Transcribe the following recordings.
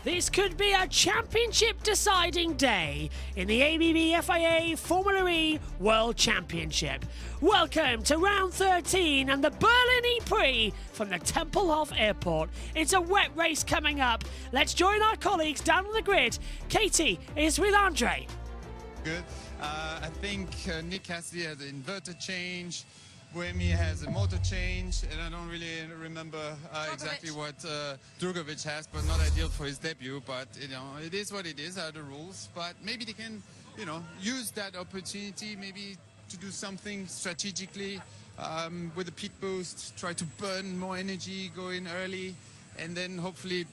This could be a championship-deciding day in the ABB FIA Formula E World Championship. Welcome to round 13 and the Berlin EPrix from the Tempelhof Airport. It's a wet race coming up. Let's join our colleagues down on the grid. Katie is with Andre. Good. I think Nick Cassidy has an inverter change. Buemi has a motor change, and I don't really remember exactly what Drugovic has, but not ideal for his debut. But you know, it is what it is. Are the rules? But maybe they can, you know, use that opportunity, maybe to do something strategically with a pit boost, try to burn more energy, go in early, and then hopefully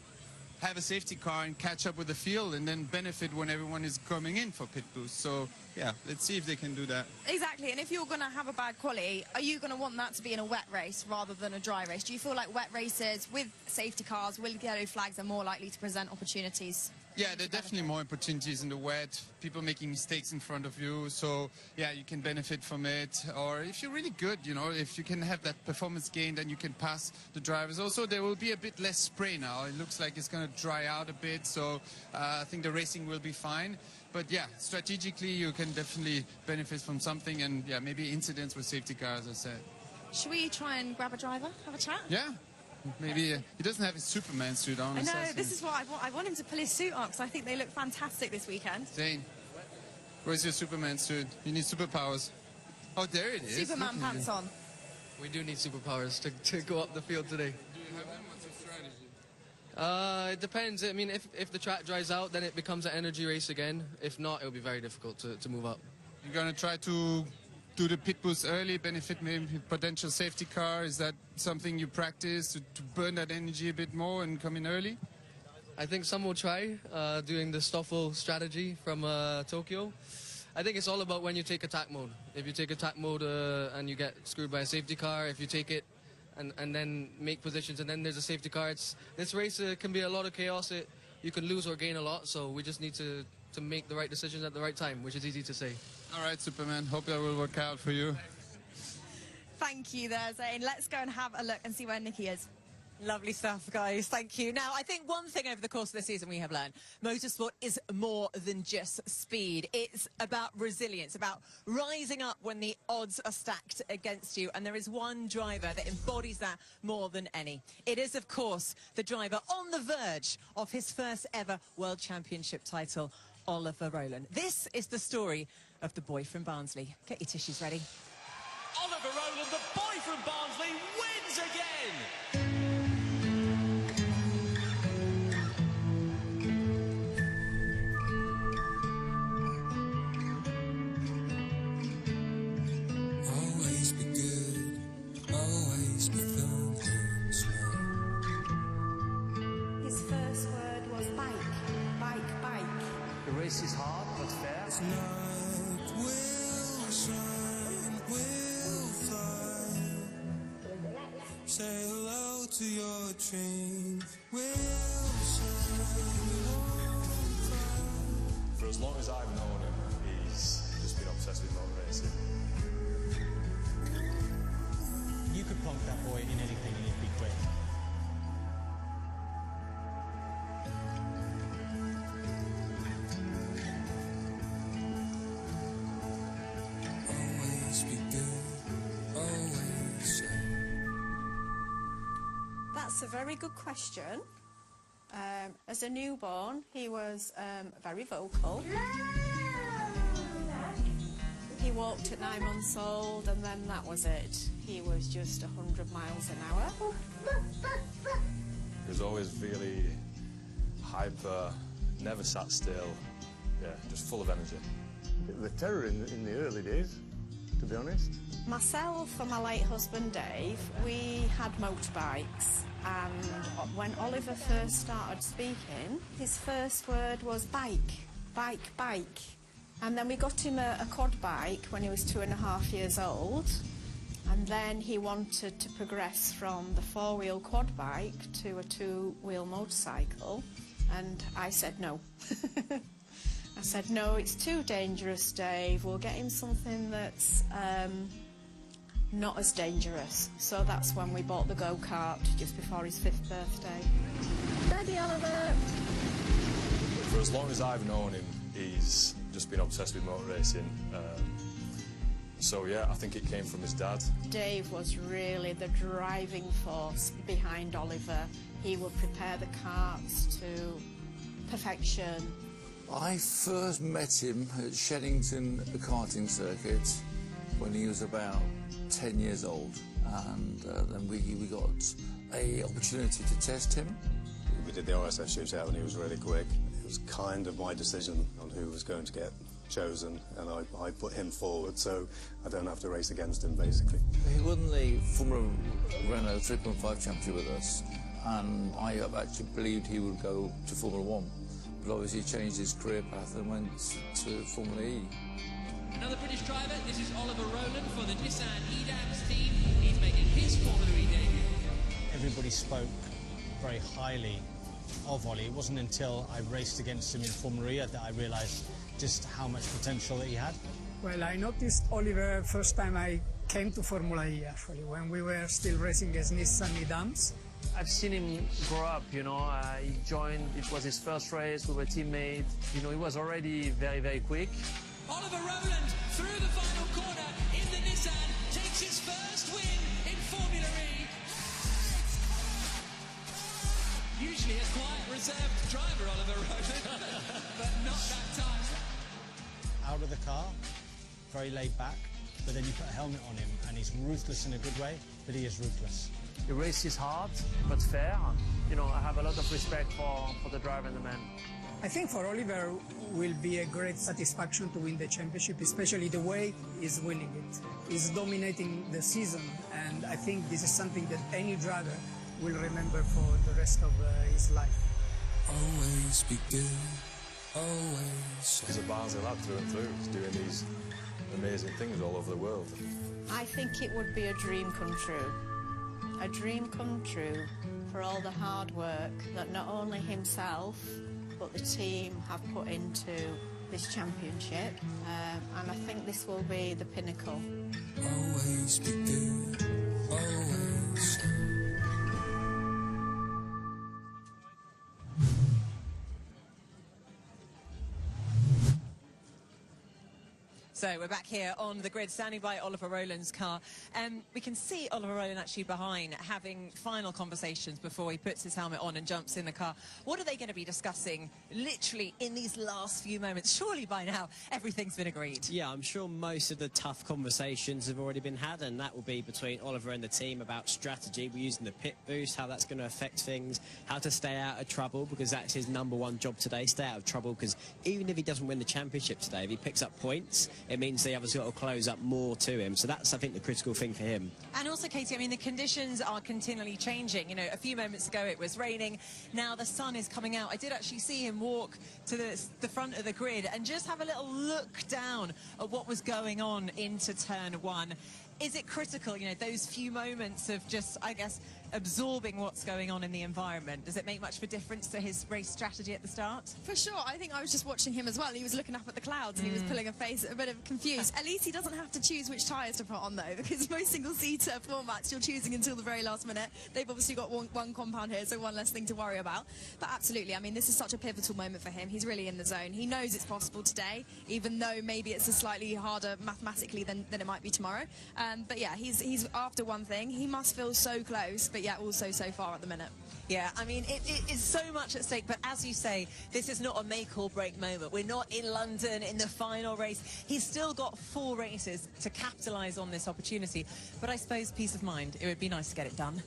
have a safety car and catch up with the field and then benefit when everyone is coming in for pit boost. So yeah, let's see if they can do that. Exactly, and if you're going to have a bad quali, are you going to want that to be in a wet race rather than a dry race? Do you feel like wet races with safety cars, with yellow flags, are more likely to present opportunities? Yeah, there are definitely more opportunities in the wet, people making mistakes in front of you, so yeah, you can benefit from it. Or if you're really good, you know, if you can have that performance gain, then you can pass the drivers. Also, there will be a bit less spray now. It looks like it's going to dry out a bit, so I think the racing will be fine. But yeah, strategically, you can definitely benefit from something, and yeah, maybe incidents with safety cars, as I said. Should we try and grab a driver, have a chat? Yeah. Maybe he doesn't have his Superman suit on. I know, this is what I want him to pull his suit up, because I think they look fantastic this weekend. Zane, where's your Superman suit? You need superpowers. Oh, there it is. Superman pants on. We do need superpowers to go up the field today. Do you have them? What's your strategy? It depends. I mean, if the track dries out, then it becomes an energy race again. If not, it'll be very difficult to move up. You're going to try to do the pit boost early, benefit maybe potential safety car? Is that something you practice to burn that energy a bit more and come in early? I think some will try doing the Stoffel strategy from Tokyo. I think it's all about when you take attack mode. If you take attack mode and you get screwed by a safety car, if you take it and then make positions and then there's a safety car, this race can be a lot of chaos. You can lose or gain a lot, so we just need to make the right decisions at the right time, which is easy to say. All right, Superman. Hope that will work out for you. Thank you there, Zane. Let's go and have a look and see where Nikki is. Lovely stuff, guys. Thank you. Now, I think one thing over the course of the season we have learned, motorsport is more than just speed. It's about resilience, about rising up when the odds are stacked against you. And there is one driver that embodies that more than any. It is, of course, the driver on the verge of his first ever World Championship title, Oliver Rowland. This is the story of the boy from Barnsley. Get your tissues ready. Oliver Rowland, the boy from Barnsley, wins again! Always be good, always be firm and slow. His first word was bike, bike, bike. The race is hard but fair. Tonight will shine, will fly. Say hello to your dreams. Will shine, won't cry. For as long as I've known him, he's just been obsessed with motor racing. You could plonk that boy in anything and he'd be quick. Always be good, always shine. That's a very good question. As a newborn, he was very vocal. He walked at 9 months old, and then that was it. He was just 100 miles an hour. He was always really hyper, never sat still. Yeah, just full of energy. The terror in the early days, to be honest. Myself and my late husband Dave, we had motorbikes, and when Oliver first started speaking, his first word was bike, bike, bike. And then we got him a quad bike when he was 2.5 years old, and then he wanted to progress from the 4-wheel quad bike to a 2-wheel motorcycle, and I said no. I said, no, it's too dangerous, Dave. We'll get him something that's not as dangerous. So that's when we bought the go-kart just before his 5th birthday. Daddy Oliver! For as long as I've known him, he's just been obsessed with motor racing. So yeah, I think it came from his dad. Dave was really the driving force behind Oliver. He would prepare the karts to perfection. I first met him at Sheddington karting circuit when he was about 10 years old, and then we got an opportunity to test him. We did the RSF shootout and he was really quick. It was kind of my decision on who was going to get chosen, and I put him forward so I don't have to race against him, basically. He won the Formula Renault 3.5 championship with us, and I have actually believed he would go to Formula 1, but obviously he changed his career path and went to Formula E. Another British driver, this is Oliver Rowland for the Nissan EDAMS team. He's making his Formula E debut. Everybody spoke very highly of Ollie. It wasn't until I raced against him in Formula E that I realised just how much potential that he had. Well, I noticed Oliver first time I came to Formula E, actually, when we were still racing as Nissan EDAMS. I've seen him grow up, you know. He joined, it was his first race, we were teammates. You know, he was already very, very quick. Oliver Rowland through the final corner in the Nissan takes his first win in Formula E. Usually a quiet, reserved driver, Oliver Rowland, but not that time. Out of the car, very laid back, but then you put a helmet on him and he's ruthless in a good way, but he is ruthless. He races hard, but fair. You know, I have a lot of respect for the driver and the man. I think for Oliver will be a great satisfaction to win the championship, especially the way he's winning it. He's dominating the season, and I think this is something that any driver will remember for the rest of his life. Always be good, always. He's a Barnsley lad through and through. He's doing these amazing things all over the world. I think it would be a dream come true. A dream come true for all the hard work that not only himself but the team have put into this championship, and I think this will be the pinnacle. Always be good, always. So we're back here on the grid, standing by Oliver Rowland's car. We can see Oliver Rowland actually behind, having final conversations before he puts his helmet on and jumps in the car. What are they going to be discussing literally in these last few moments? Surely by now everything's been agreed. Yeah, I'm sure most of the tough conversations have already been had, and that will be between Oliver and the team about strategy. We're using the pit boost, how that's going to affect things, how to stay out of trouble, because that's his #1 job today, stay out of trouble, because even if he doesn't win the championship today, if he picks up points, it means the others got to close up more to him. So that's, I think, the critical thing for him. And also, Katie, I mean, the conditions are continually changing. You know, a few moments ago it was raining. Now the sun is coming out. I did actually see him walk to the front of the grid and just have a little look down at what was going on into turn 1. Is it critical, you know, those few moments of just, I guess, absorbing what's going on in the environment? Does it make much of a difference to his race strategy at the start? For sure. I think I was just watching him as well. He was looking up at the clouds and he was pulling a face, a bit of confused. At least he doesn't have to choose which tyres to put on, though, because most single-seater formats you're choosing until the very last minute. They've obviously got one compound here, so one less thing to worry about. But absolutely, I mean, this is such a pivotal moment for him. He's really in the zone. He knows it's possible today, even though maybe it's a slightly harder mathematically than it might be tomorrow. But yeah, he's after one thing. He must feel so close, but yet also so far at the minute. Yeah, I mean, it is so much at stake, but as you say, this is not a make-or-break moment. We're not in London in the final race. He's still got 4 races to capitalise on this opportunity, but I suppose peace of mind, it would be nice to get it done.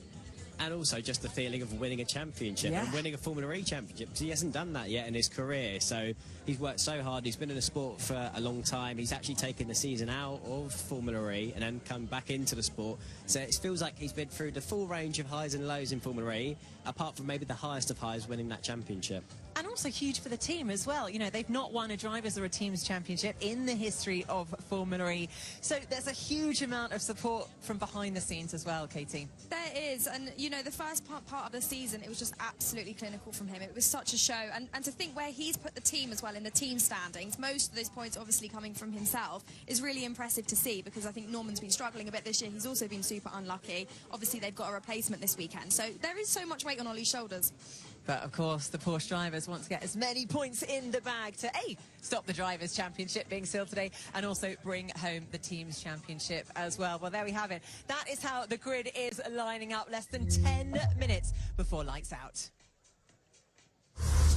And also just the feeling of winning a championship and winning a Formula E championship, because he hasn't done that yet in his career. So he's worked so hard. He's been in the sport for a long time. He's actually taken the season out of Formula E and then come back into the sport. So it feels like he's been through the full range of highs and lows in Formula E, apart from maybe the highest of highs, winning that championship. And also huge for the team as well. You know, they've not won a drivers or a teams championship in the history of Formula E. So there's a huge amount of support from behind the scenes as well, Katie. There is, and you know, the first part of the season, it was just absolutely clinical from him. It was such a show, and to think where he's put the team as well in the team standings, most of those points obviously coming from himself, is really impressive to see, because I think Norman's been struggling a bit this year. He's also been super unlucky. Obviously they've got a replacement this weekend, so there is so much weight on Ollie's shoulders. But, of course, the Porsche drivers want to get as many points in the bag to, A, stop the Drivers' Championship being sealed today, and also bring home the Teams' Championship as well. Well, there we have it. That is how the grid is lining up less than 10 minutes before lights out.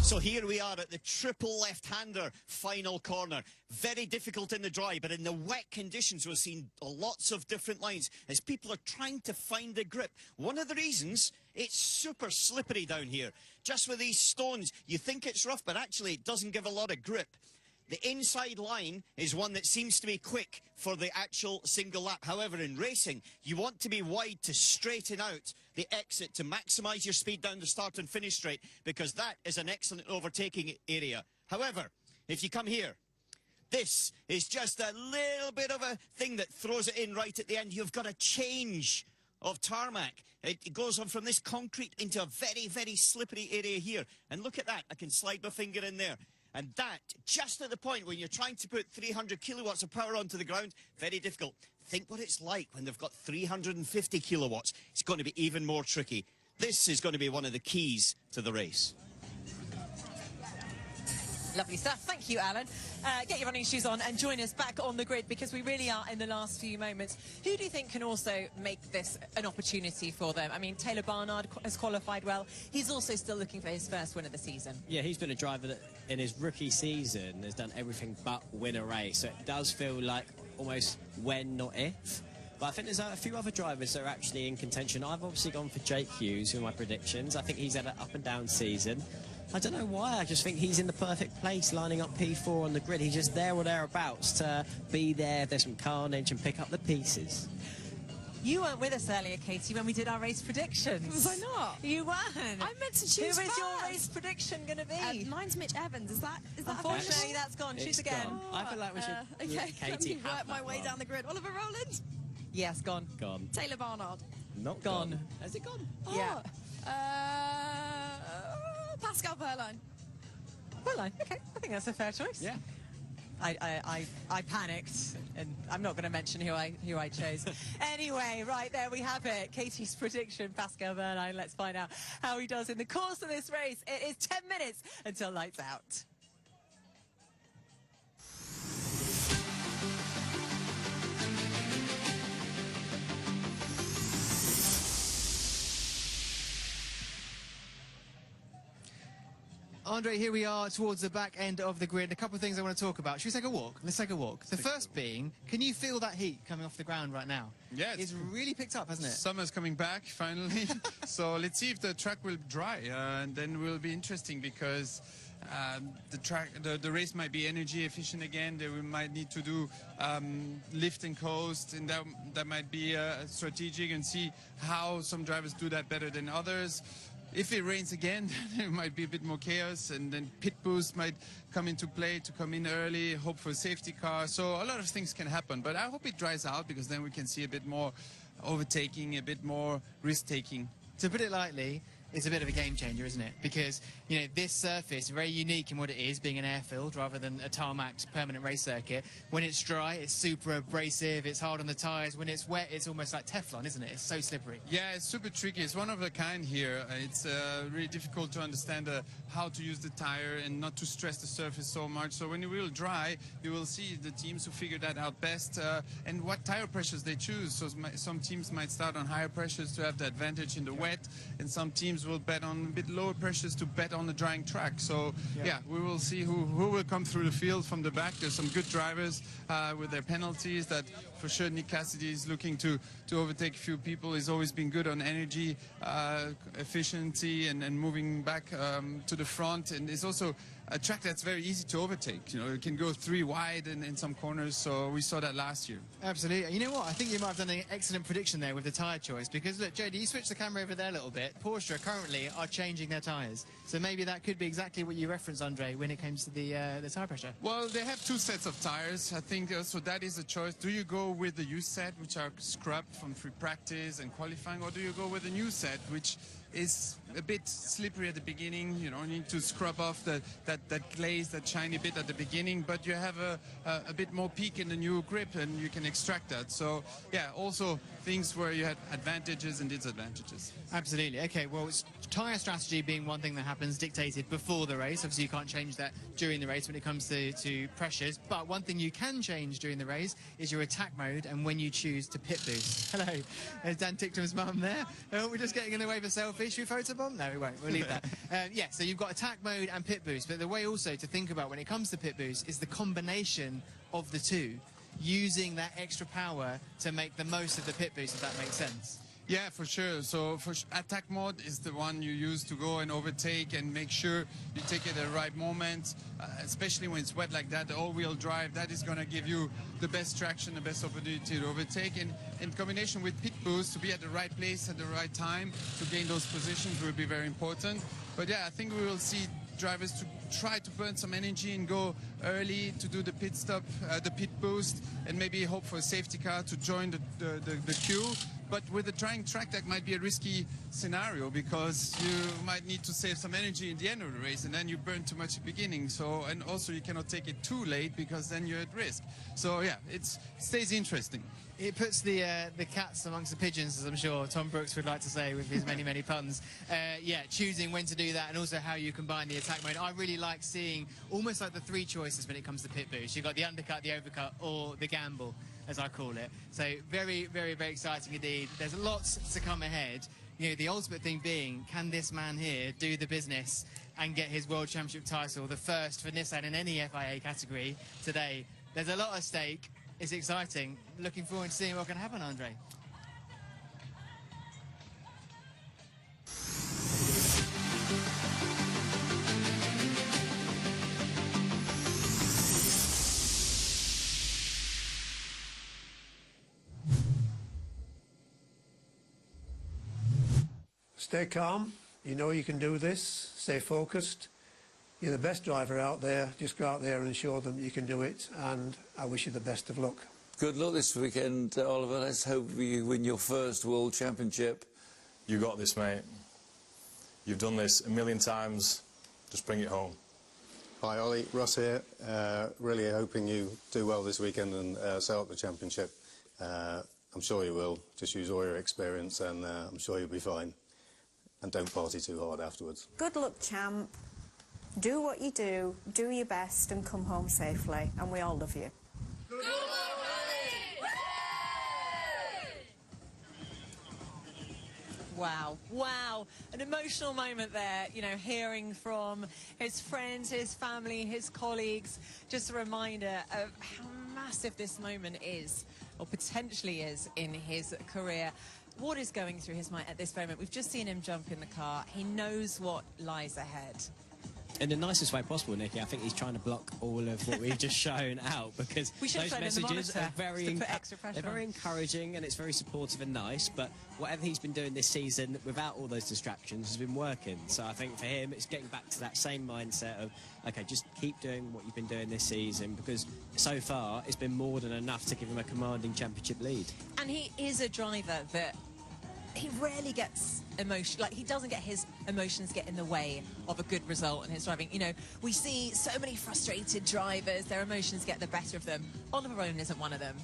So here we are at the triple left-hander final corner. Very difficult in the dry, but in the wet conditions we're seeing lots of different lines as people are trying to find the grip. One of the reasons, it's super slippery down here. Just with these stones, you think it's rough, but actually it doesn't give a lot of grip. The inside line is one that seems to be quick for the actual single lap. However, in racing, you want to be wide to straighten out the exit to maximise your speed down the start and finish straight, because that is an excellent overtaking area. However, if you come here, this is just a little bit of a thing that throws it in right at the end. You've got a change of tarmac. It goes on from this concrete into a very, very slippery area here. And look at that. I can slide my finger in there. And that, just at the point when you're trying to put 300 kilowatts of power onto the ground, very difficult. Think what it's like when they've got 350 kilowatts. It's going to be even more tricky. This is going to be one of the keys to the race. Lovely stuff. Thank you, Alan. Get your running shoes on and join us back on the grid, because we really are in the last few moments. Who do you think can also make this an opportunity for them? I mean, Taylor Barnard has qualified well. He's also still looking for his first win of the season. Yeah, he's been a driver that in his rookie season has done everything but win a race. So it does feel like almost when, not if. But I think there's a few other drivers that are actually in contention. I've obviously gone for Jake Hughes with my predictions. I think he's had an up-and-down season. I don't know why, I just think he's in the perfect place lining up P4 on the grid. He's just there or thereabouts to be there if there's some carnage and pick up the pieces. You weren't with us earlier, Katie, when we did our race predictions. Was I not? You weren't. I meant to choose Who is first. your race prediction going to be? Mine's Mitch Evans. Is that Unfortunately, official? that's gone. Choose again. Gone. I feel like we should Okay, let Katie me have work my that way one. down the grid. Oliver Rowland. Yes, gone. Gone. Taylor Barnard. Not gone. Has it gone? Yeah. Pascal Wehrlein. Wehrlein. Okay, I think that's a fair choice. Yeah. I panicked, and I'm not going to mention who I chose. Anyway, right, there we have it. Katie's prediction, Pascal Wehrlein. Let's find out how he does in the course of this race. It is 10 minutes until lights out. Andre, here we are towards the back end of the grid. A couple of things I want to talk about. Should we take a walk? Let's take a walk. The first being, can you feel that heat coming off the ground right now? Yeah, it's really picked up, hasn't it? Summer's coming back finally. So let's see if the track will dry, and then it will be interesting, because the race might be energy efficient again. We might need to do lift and coast, and that might be strategic, and see how some drivers do that better than others. If it rains again, there might be a bit more chaos, and then pit boost might come into play to come in early, hope for a safety car. So a lot of things can happen, but I hope it dries out, because then we can see a bit more overtaking, a bit more risk-taking. To put it lightly, it's a bit of a game changer, isn't it? Because, you know, this surface, very unique in what it is, being an airfield rather than a tarmacked permanent race circuit. When it's dry, it's super abrasive, it's hard on the tyres. When it's wet, it's almost like Teflon, isn't it? It's so slippery. Yeah, it's super tricky. It's one of a kind here. It's really difficult to understand how to use the tire and not to stress the surface so much. So when it will dry, you will see the teams who figure that out best, and what tire pressures they choose. So some teams might start on higher pressures to have the advantage in the wet, and some teams will bet on a bit lower pressures to bet on the drying track. So yeah, we will see who will come through the field from the back. There's some good drivers with their penalties. That for sure Nick Cassidy is looking to overtake a few people. He's always been good on energy efficiency and moving back to the front, and it's also a track that's very easy to overtake. You know, it can go 3 wide in some corners, so we saw that last year. Absolutely. You know what? I think you might have done an excellent prediction there with the tyre choice, because look, Jody, you switch the camera over there a little bit. Porsche currently are changing their tyres, so maybe that could be exactly what you referenced, Andre, when it comes to the tyre pressure. Well, they have 2 sets of tires. I think so that is a choice. Do you go with the used set, which are scrubbed from free practice and qualifying, or do you go with a new set, which is a bit slippery at the beginning? You know, you need to scrub off that glaze, that shiny bit at the beginning, but you have a bit more peak in the new grip, and you can extract that. So yeah, also things where you had advantages and disadvantages. Absolutely. Okay, well, it's tyre strategy being one thing that happens dictated before the race. Obviously, you can't change that during the race when it comes to pressures. But one thing you can change during the race is your attack mode and when you choose to pit boost. Hello. There's Dan Ticktum's mum there. Oh, we're just getting in the way of a selfie. Should we photobomb? No, we won't. We'll leave that. Yeah, so you've got attack mode and pit boost. But the way also to think about when it comes to pit boost is the combination of the two, using that extra power to make the most of the pit boost, if that makes sense. Yeah, for sure. So attack mode is the one you use to go and overtake and make sure you take it at the right moment, especially when it's wet like that, the all-wheel drive, that is going to give you the best traction, the best opportunity to overtake. And in combination with pit boost, to be at the right place at the right time to gain those positions will be very important. But yeah, I think we will see drivers to try to burn some energy and go early to do the pit stop, the pit boost, and maybe hope for a safety car to join the queue. But with a drying track, that might be a risky scenario because you might need to save some energy in the end of the race, and then you burn too much at the beginning. So, and also you cannot take it too late because then you're at risk. So yeah, it stays interesting. It puts the cats amongst the pigeons, as I'm sure Tom Brooks would like to say with his many, many puns. Yeah, choosing when to do that and also how you combine the attack mode. I really like seeing almost like the three choices when it comes to pit boost. You've got the undercut, the overcut, or the gamble, as I call it. So very, very, very exciting indeed. There's lots to come ahead. You know, the ultimate thing being, can this man here do the business and get his World Championship title, the first for Nissan in any FIA category today? There's a lot at stake. It's exciting. Looking forward to seeing what can happen, Andre. Stay calm. You know you can do this. Stay focused. You're the best driver out there. Just go out there and show them you can do it, and I wish you the best of luck. Good luck this weekend, Oliver. Let's hope you win your first World Championship. You got this, mate. You've done this a million times. Just bring it home. Hi, Ollie. Ross here. Really hoping you do well this weekend and set up the championship. I'm sure you will. Just use all your experience and I'm sure you'll be fine. And don't party too hard afterwards. Good luck, champ. Do what you do your best and come home safely, and we all love you. Wow, wow, an emotional moment there, you know, hearing from his friends, his family, his colleagues. Just a reminder of how massive this moment is, or potentially is, in his career. What is going through his mind at this moment? We've just seen him jump in the car. He knows what lies ahead. In the nicest way possible, Nikki. I think he's trying to block all of what we've just shown out, because those messages are very encouraging and it's very supportive and nice, but whatever he's been doing this season without all those distractions has been working. So I think for him it's getting back to that same mindset of, okay, just keep doing what you've been doing this season, because so far it's been more than enough to give him a commanding championship lead. And he is a driver that he rarely gets emotion, like he doesn't get his emotions get in the way of a good result in his driving. You know, we see so many frustrated drivers, their emotions get the better of them. Oliver Owen isn't one of them.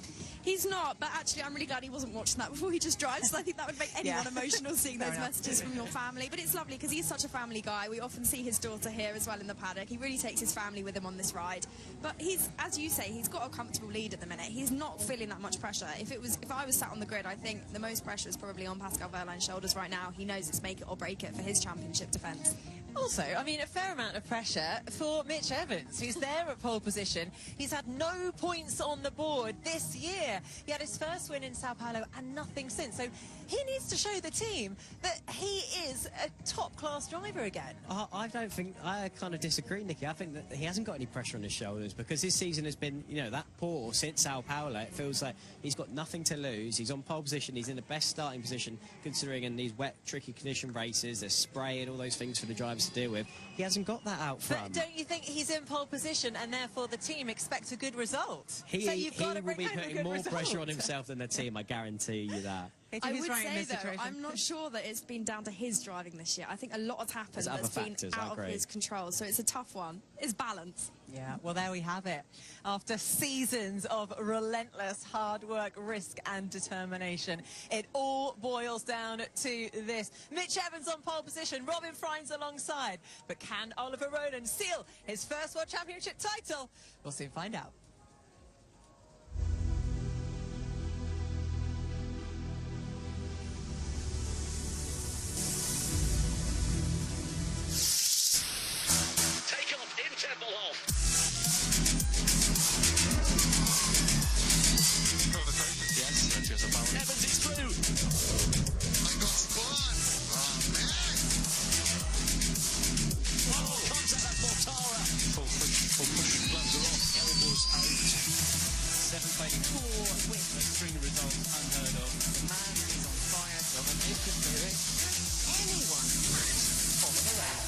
He's not, but actually I'm really glad he wasn't watching that before he just drives. I think that would make anyone emotional, seeing those messages from your family. But it's lovely because he's such a family guy. We often see his daughter here as well in the paddock. He really takes his family with him on this ride. But he's, as you say, he's got a comfortable lead at the minute. He's not feeling that much pressure. If I was sat on the grid, I think the most pressure is probably on Pascal Wehrlein's shoulders right now. He knows it's make it or break it for his championship defence. Also, I mean, a fair amount of pressure for Mitch Evans, who's there at pole position. He's had no points on the board this year. He had his first win in Sao Paulo and nothing since. So he needs to show the team that he is a top-class driver again. I don't think, I kind of disagree, Nikki. I think that he hasn't got any pressure on his shoulders, because his season has been, you know, that poor since Sao Paulo. It feels like he's got nothing to lose. He's on pole position. He's in the best starting position, considering in these wet, tricky condition races, there's spray and all those things for the drivers to deal with. He hasn't got that out front. But don't you think he's in pole position and therefore the team expects a good result? He will be putting more pressure on himself than the team, I guarantee you that. Katie, I who's would right in say, this though, situation? I'm not sure that it's been down to his driving this year. I think a lot has happened There's other that's been factors, I out of agree. his control, so it's a tough one. It's balance. Yeah, well, there we have it. After seasons of relentless hard work, risk and determination, it all boils down to this. Mitch Evans on pole position, Robin Frines alongside. But can Oliver Rowland seal his first World Championship title? We'll soon find out. Take off in Tempelhof. Yes, just about. Evans is through. I got spun. Oh, man. Oh, contact at Mortara. Full push, gloves are off, elbows out. 7 fighting 4 with a string of results unheard of. The man is on fire, so it could be anyone falling around.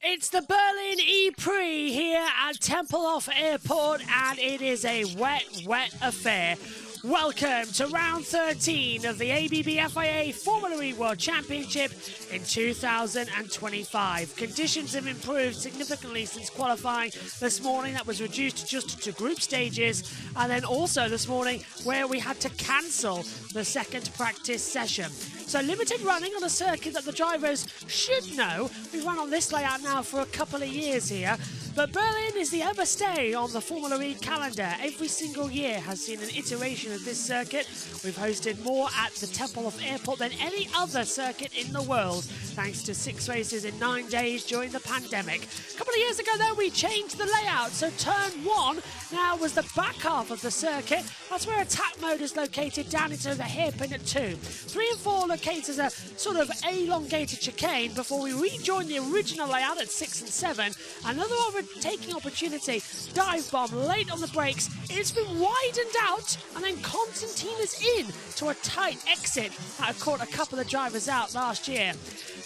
It's the Berlin EPrix here at Tempelhof Airport, and it is a wet, wet affair. Welcome to round 13 of the ABB FIA Formula E World Championship in 2025. Conditions have improved significantly since qualifying this morning. That was reduced just to group stages, and then also this morning where we had to cancel the second practice session. So limited running on a circuit that the drivers should know. We've run on this layout now for a couple of years here. But Berlin is the overstay on the Formula E calendar. Every single year has seen an iteration of this circuit. We've hosted more at the Tempelhof Airport than any other circuit in the world, thanks to 6 races in 9 days during the pandemic. A couple of years ago, though, we changed the layout. So turn 1 now was the back half of the circuit. That's where attack mode is located down into the hairpin at 2. 3 and 4 located as a sort of elongated chicane before we rejoined the original layout at 6 and 7. Another overtaking opportunity, dive bomb late on the brakes. It's been widened out, and then Constantine is in to a tight exit that had caught a couple of drivers out last year.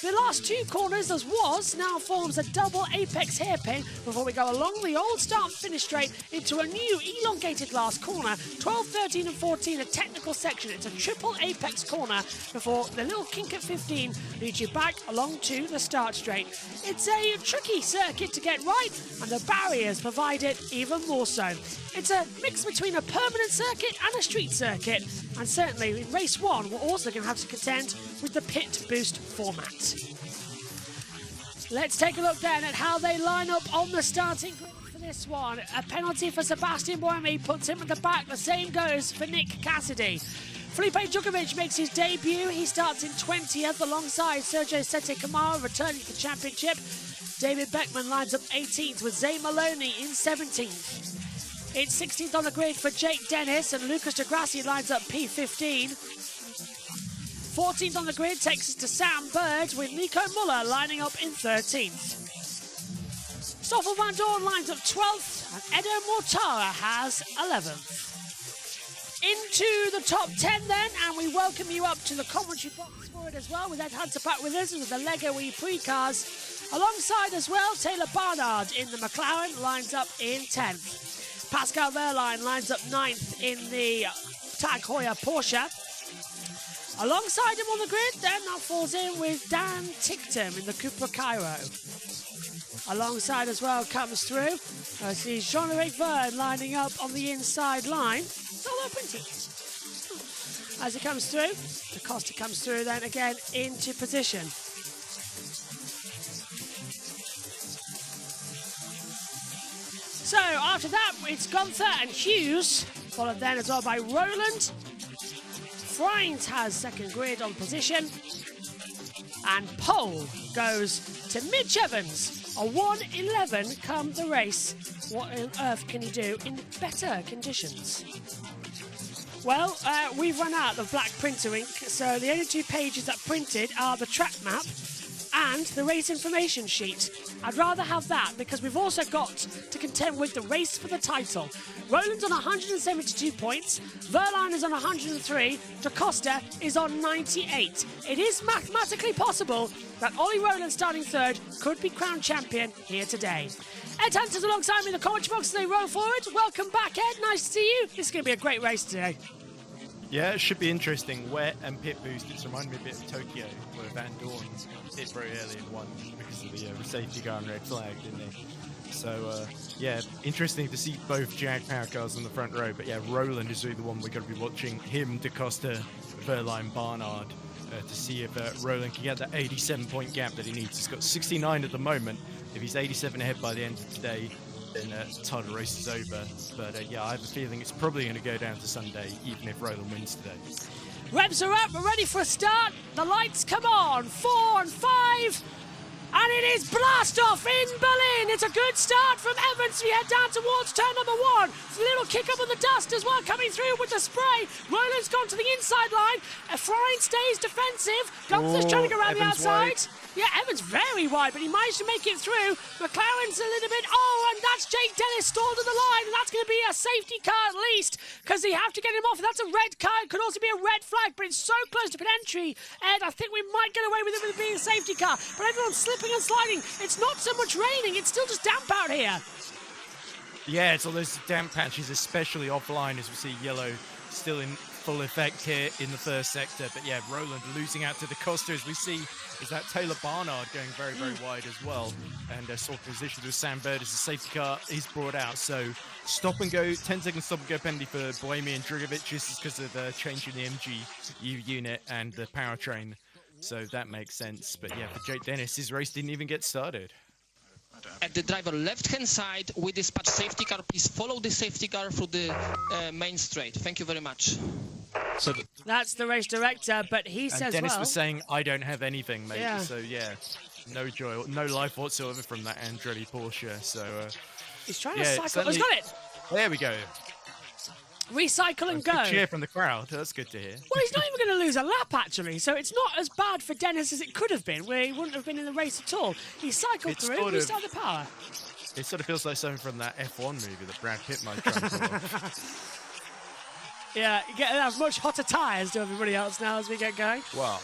The last 2 corners, as was, now forms a double apex hairpin before we go along the old start-finish straight into a new elongated last corner. 12, 13 and 14, a technical section. It's a triple apex corner before the little kink at 15 leads you back along to the start straight. It's a tricky circuit to get right, and the barriers provide it even more so. It's a mix between a permanent circuit and a street circuit, and certainly in race 1 we're also going to have to contend with the pit boost format. Let's take a look then at how they line up on the starting grid for this one. A penalty for Sebastian Buemi puts him at the back. The same goes for Nick Cassidy. Felipe Djokovic makes his debut. He starts in 20th alongside Sergio Sete Camara returning to the championship. David Beckman lines up 18th with Zay Maloney in 17th. It's 16th on the grid for Jake Dennis, and Lucas de Grassi lines up P15. 14th on the grid takes us to Sam Bird with Nico Muller lining up in 13th. Stoffel Van Dorn lines up 12th, and Edo Mortara has 11th. Into the top 10 then, and we welcome you up to the commentary box for it as well, with Ed Hunter back with us with the Lego EPrix cars. Alongside as well, Taylor Barnard in the McLaren lines up in 10th. Pascal Wehrlein lines up 9th in the Tag Heuer Porsche. Alongside him on the grid, then that falls in with Dan Ticktum in the Cupra Cairo. Alongside as well comes through, I see Jean-Eric Verne lining up on the inside line. Solo printing. As it comes through, Da Costa comes through then again into position. So after that, it's Gunther and Hughes, followed then as well by Rowland. Frines has second grid on position. And pole goes to Mitch Evans, a 1:11 come the race. What on earth can he do in better conditions? Well, we've run out of black printer ink, so the only 2 pages that printed are the track map and the race information sheet. I'd rather have that because we've also got to contend with the race for the title. Roland's on 172 points, Verline is on 103, DaCosta is on 98. It is mathematically possible that Ollie Rowland starting third could be crowned champion here today. Ed Hunter's alongside me in the commentary box as they roll forward. Welcome back, Ed. Nice to see you. This is going to be a great race today. Yeah, it should be interesting. Wet and pit boost. It's reminded me a bit of Tokyo, where Van Dorn hit very early and won because of the safety car and red flag, didn't he? So, yeah, interesting to see both Jag power cars on the front row. But yeah, Roland is really the one we're going to be watching. Him, DaCosta, Verline, Barnard, to see if Roland can get that 87-point gap that he needs. He's got 69 at the moment. If he's 87 ahead by the end of today, then the title race is over. But yeah, I have a feeling it's probably going to go down to Sunday, even if Roland wins today. Revs are up, we're ready for a start. The lights come on, 4 and 5. And it is blast off in Berlin. It's a good start from Evans. We head down towards turn number 1. It's a little kick up in the dust as well, coming through with the spray. Roland's gone to the inside line. Efrain stays defensive. Gunther's trying to go around Evans the outside. wide. Yeah, Evans very wide, but he managed to make it through. McLaren's a little bit... Oh, and that's Jake Dennis stalled at the line, and that's going to be a safety car at least, because they have to get him off. That's a red car. It could also be a red flag, but it's so close to pit entry, Ed, I think we might get away with it with it being a safety car. But everyone's slipping and sliding. It's not so much raining. It's still just damp out here. Yeah, it's all those damp patches, especially offline, as we see yellow still in full effect here in the first sector. But yeah, Roland losing out to DaCosta, as we see, is that Taylor Barnard going very, very wide as well. And swap positions with Sam Bird as the safety car is brought out. So stop and go, 10-second stop and go penalty for Bohemian Drugovic. This is because of changing the MGU unit and the powertrain. So that makes sense. But yeah, for Jake Dennis, his race didn't even get started. At the driver left-hand side, we dispatch safety car. Please follow the safety car through the main straight. Thank you very much. So that's the race director, but he says, Dennis well, was saying, I don't have anything, mate. Yeah. So yeah, no joy, no life whatsoever from that Andretti Porsche. So he's trying to cycle. Oh, he's got it. There we go. Recycle and go. Good cheer from the crowd. That's good to hear. Well, he's not even going to lose a lap, actually, so it's not as bad for Dennis as it could have been, where he wouldn't have been in the race at all. He cycled through, restarted the power. It sort of feels like something from that F1 movie that Brad Pitt might try and pull off. Yeah, you get as much hotter tyres to everybody else now as we get going. Well,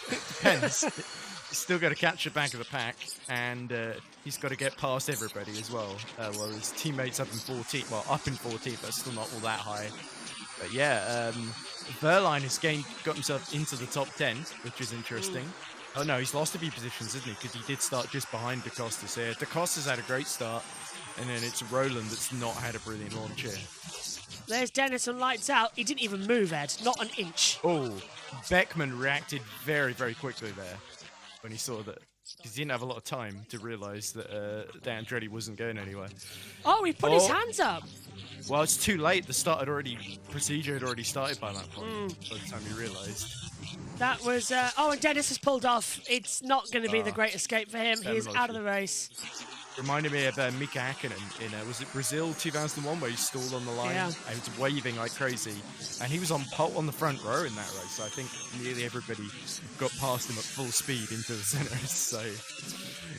it depends. He's still got to catch the back of the pack, and he's got to get past everybody as well. Well, his teammates up in 14th, up in 14th, but still not all that high. But yeah, Verline has got himself into the top 10, which is interesting. Oh no, he's lost a few positions, isn't he? Because he did start just behind DaCosta. So yeah, DaCosta's had a great start, and then it's Roland that's not had a brilliant launch here. There's Dennis and lights out. He didn't even move, Ed. Not an inch. Oh, Beckman reacted very, very quickly there when he saw that. Because he didn't have a lot of time to realise that Andretti wasn't going anywhere. Oh, he put his hands up. Well, it's too late. The procedure had already started by that point, by the time he realised. That was... oh, and Dennis has pulled off. It's not going to be the great escape for him. He's out of the race. Reminded me of Mika Hakkinen in, was it Brazil 2001, where he stalled on the line and he was waving like crazy. And he was on the front row in that race. So I think nearly everybody got past him at full speed into the centre. So,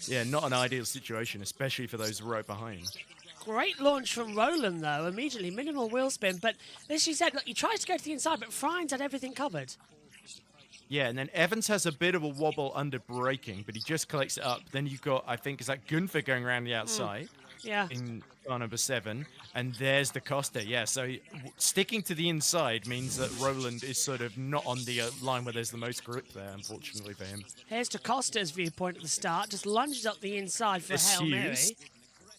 yeah, not an ideal situation, especially for those right behind. Great launch from Roland, though, immediately. Minimal wheel spin. But as she said, look, he tries to go to the inside, but Frines had everything covered. Yeah, and then Evans has a bit of a wobble under braking, but he just collects it up. Then you've got, I think, is that Gunther going around the outside? Yeah. In car number 7. And there's DaCosta. Yeah, so sticking to the inside means that Roland is sort of not on the line where there's the most grip there, unfortunately for him. Here's DaCosta's viewpoint at the start. Just lunges up the inside for Hail Mary.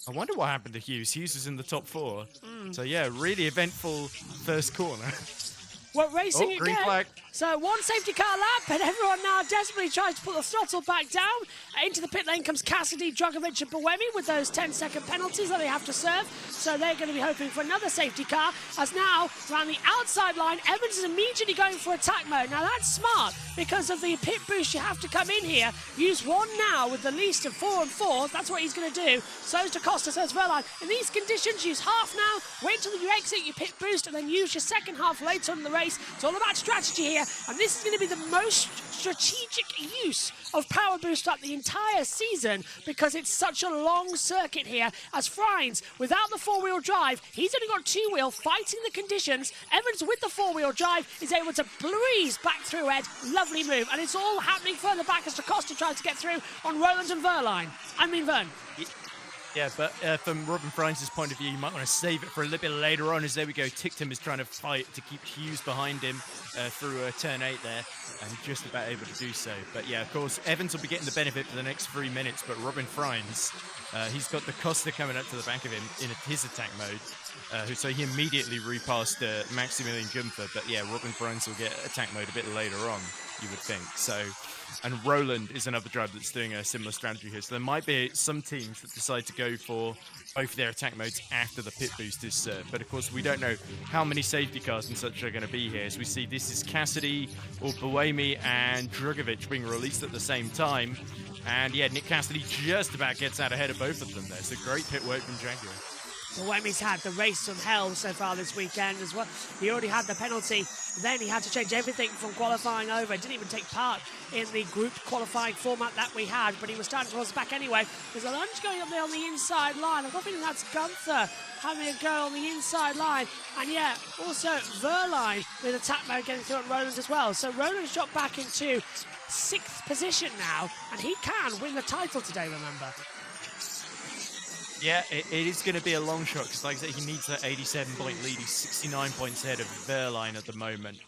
I wonder what happened to Hughes. Hughes was in the top 4. So, yeah, really eventful first corner. We're racing green again. Flag. So one safety car lap, and everyone now desperately tries to put the throttle back down. Into the pit lane comes Cassidy, Drugovic and Buemi with those 10-second penalties that they have to serve. So they're going to be hoping for another safety car. As now, around the outside line, Evans is immediately going for attack mode. Now that's smart because of the pit boost. You have to come in here, use one now with the least of 4 and 4. That's what he's going to do. So is DaCosta, so is Verline. In these conditions, use half now, wait till you exit your pit boost, and then use your second half later in the race. race. It's all about strategy here, and this is going to be the most strategic use of power boost throughout the entire season because it's such a long circuit here. As Frines, without the four-wheel drive, he's only got two-wheel, fighting the conditions. Evans with the four-wheel drive is able to breeze back through Ed. Lovely move, and it's all happening further back as DaCosta tries to get through on Roland and Vern. Yeah, but from Robin Frines' point of view, you might want to save it for a little bit later on, as there we go. Tictum is trying to fight to keep Hughes behind him through turn 8 there, and just about able to do so. But yeah, of course, Evans will be getting the benefit for the next 3 minutes, but Robin Frines, he's got DaCosta coming up to the back of him in his attack mode, so he immediately repassed Maximilian Gunther. But yeah, Robin Frines will get attack mode a bit later on, you would think. So, and Roland is another driver that's doing a similar strategy here. So there might be some teams that decide to go for both their attack modes after the pit boost is served. But of course, we don't know how many safety cars and such are going to be here. As we see, this is Cassidy, or Buemi, and Drugovic being released at the same time. And yeah, Nick Cassidy just about gets out ahead of both of them there. So great pit work from Jaguar. Buemi's had the race from hell so far this weekend as well. He already had the penalty, then he had to change everything from qualifying over. Didn't even take part in the group qualifying format that we had, but he was starting towards the back anyway. There's a lunge going up there on the inside line. I've got a feeling that's Gunther having a go on the inside line. And yeah, also Verline with attack mode getting through on Roland as well. So Roland's dropped back into 6th position now, and he can win the title today, remember. Yeah, it is going to be a long shot because, like I said, he needs that 87-point lead. He's 69 points ahead of Verline at the moment.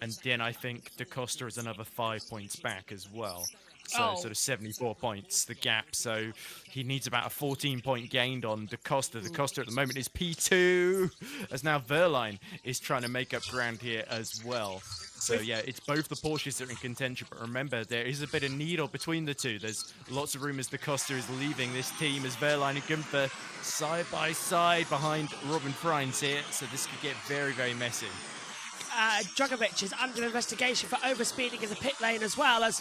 And then I think DaCosta is another 5 points back as well. So sort of 74 points, the gap. So he needs about a 14-point gain on DaCosta. DaCosta at the moment is P2, as now Verline is trying to make up ground here as well. So yeah, it's both the Porsches that are in contention, but remember, there is a bit of needle between the two. There's lots of rumours DaCosta is leaving this team as Verline and Gunther side by side behind Robin Frines here, so this could get very, very messy. Drugovic is under investigation for overspeeding in the pit lane as well, as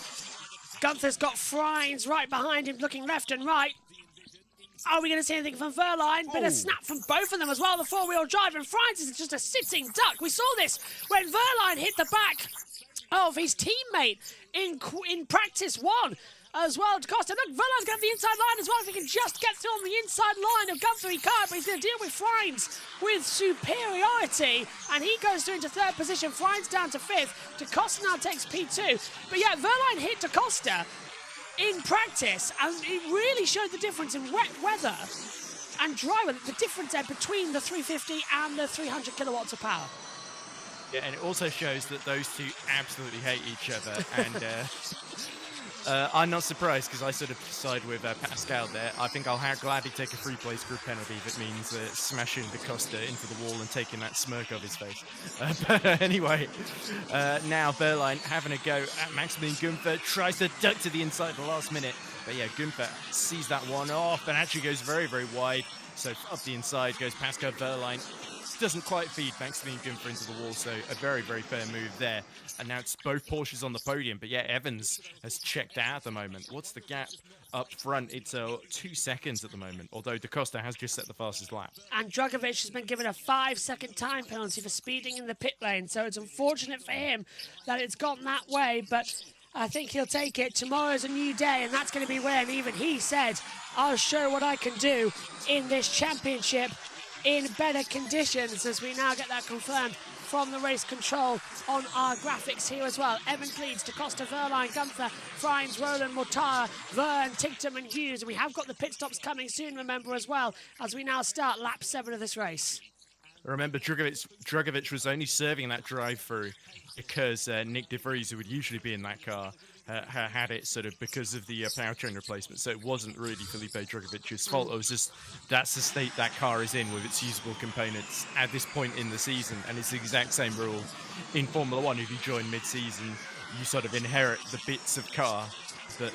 Gunther's got Frines right behind him, looking left and right. Are we going to see anything from Verline? Bit of snap from both of them as well, the four-wheel drive, and Frines is just a sitting duck. We saw this when Verline hit the back of his teammate in practice 1 as well. DaCosta, look, Verline's got the inside line as well. If he can just get through on the inside line of Gunther, he can't, but he's going to deal with Frines with superiority, and he goes through into 3rd position. Frines down to 5th. DaCosta now takes P2. But yeah, Verline hit DaCosta in practice, and it really showed the difference in wet weather and dry weather, the difference there between the 350 and the 300 kilowatts of power. Yeah, and it also shows that those two absolutely hate each other, and I'm not surprised because I sort of side with Pascal there. I think I'll gladly take a free place group penalty if it means smashing DaCosta into the wall and taking that smirk off his face. But anyway, now Verline having a go at Maximilian Gunther, tries to duck to the inside at the last minute. But yeah, Gunther sees that one off and actually goes very, very wide. So up the inside goes Pascal Verline. Doesn't quite feed Maximilian Gunther into the wall, so a very, very fair move there. And now it's both Porsches on the podium, but yeah, Evans has checked out at the moment. What's the gap up front? It's 2 seconds at the moment, although DaCosta has just set the fastest lap. And Drugovic has been given a 5-second time penalty for speeding in the pit lane, so it's unfortunate for him that it's gone that way, but I think he'll take it. Tomorrow's a new day, and that's going to be when even he said, I'll show what I can do in this championship in better conditions, as we now get that confirmed from the race control on our graphics here as well. Evans leads DaCosta, Verline, Gunther, Frines, Roland, Mortara, Vern, Tictum and Hughes. And we have got the pit stops coming soon, remember, as well, as we now start lap 7 of this race. Remember, Drugovic was only serving that drive-through because Nick De Vries, who would usually be in that car, had it sort of because of the powertrain replacement. So it wasn't really Felipe Drugovic's fault. It was just that's the state that car is in with its usable components at this point in the season. And it's the exact same rule in Formula One. If you join mid-season, you sort of inherit the bits of car that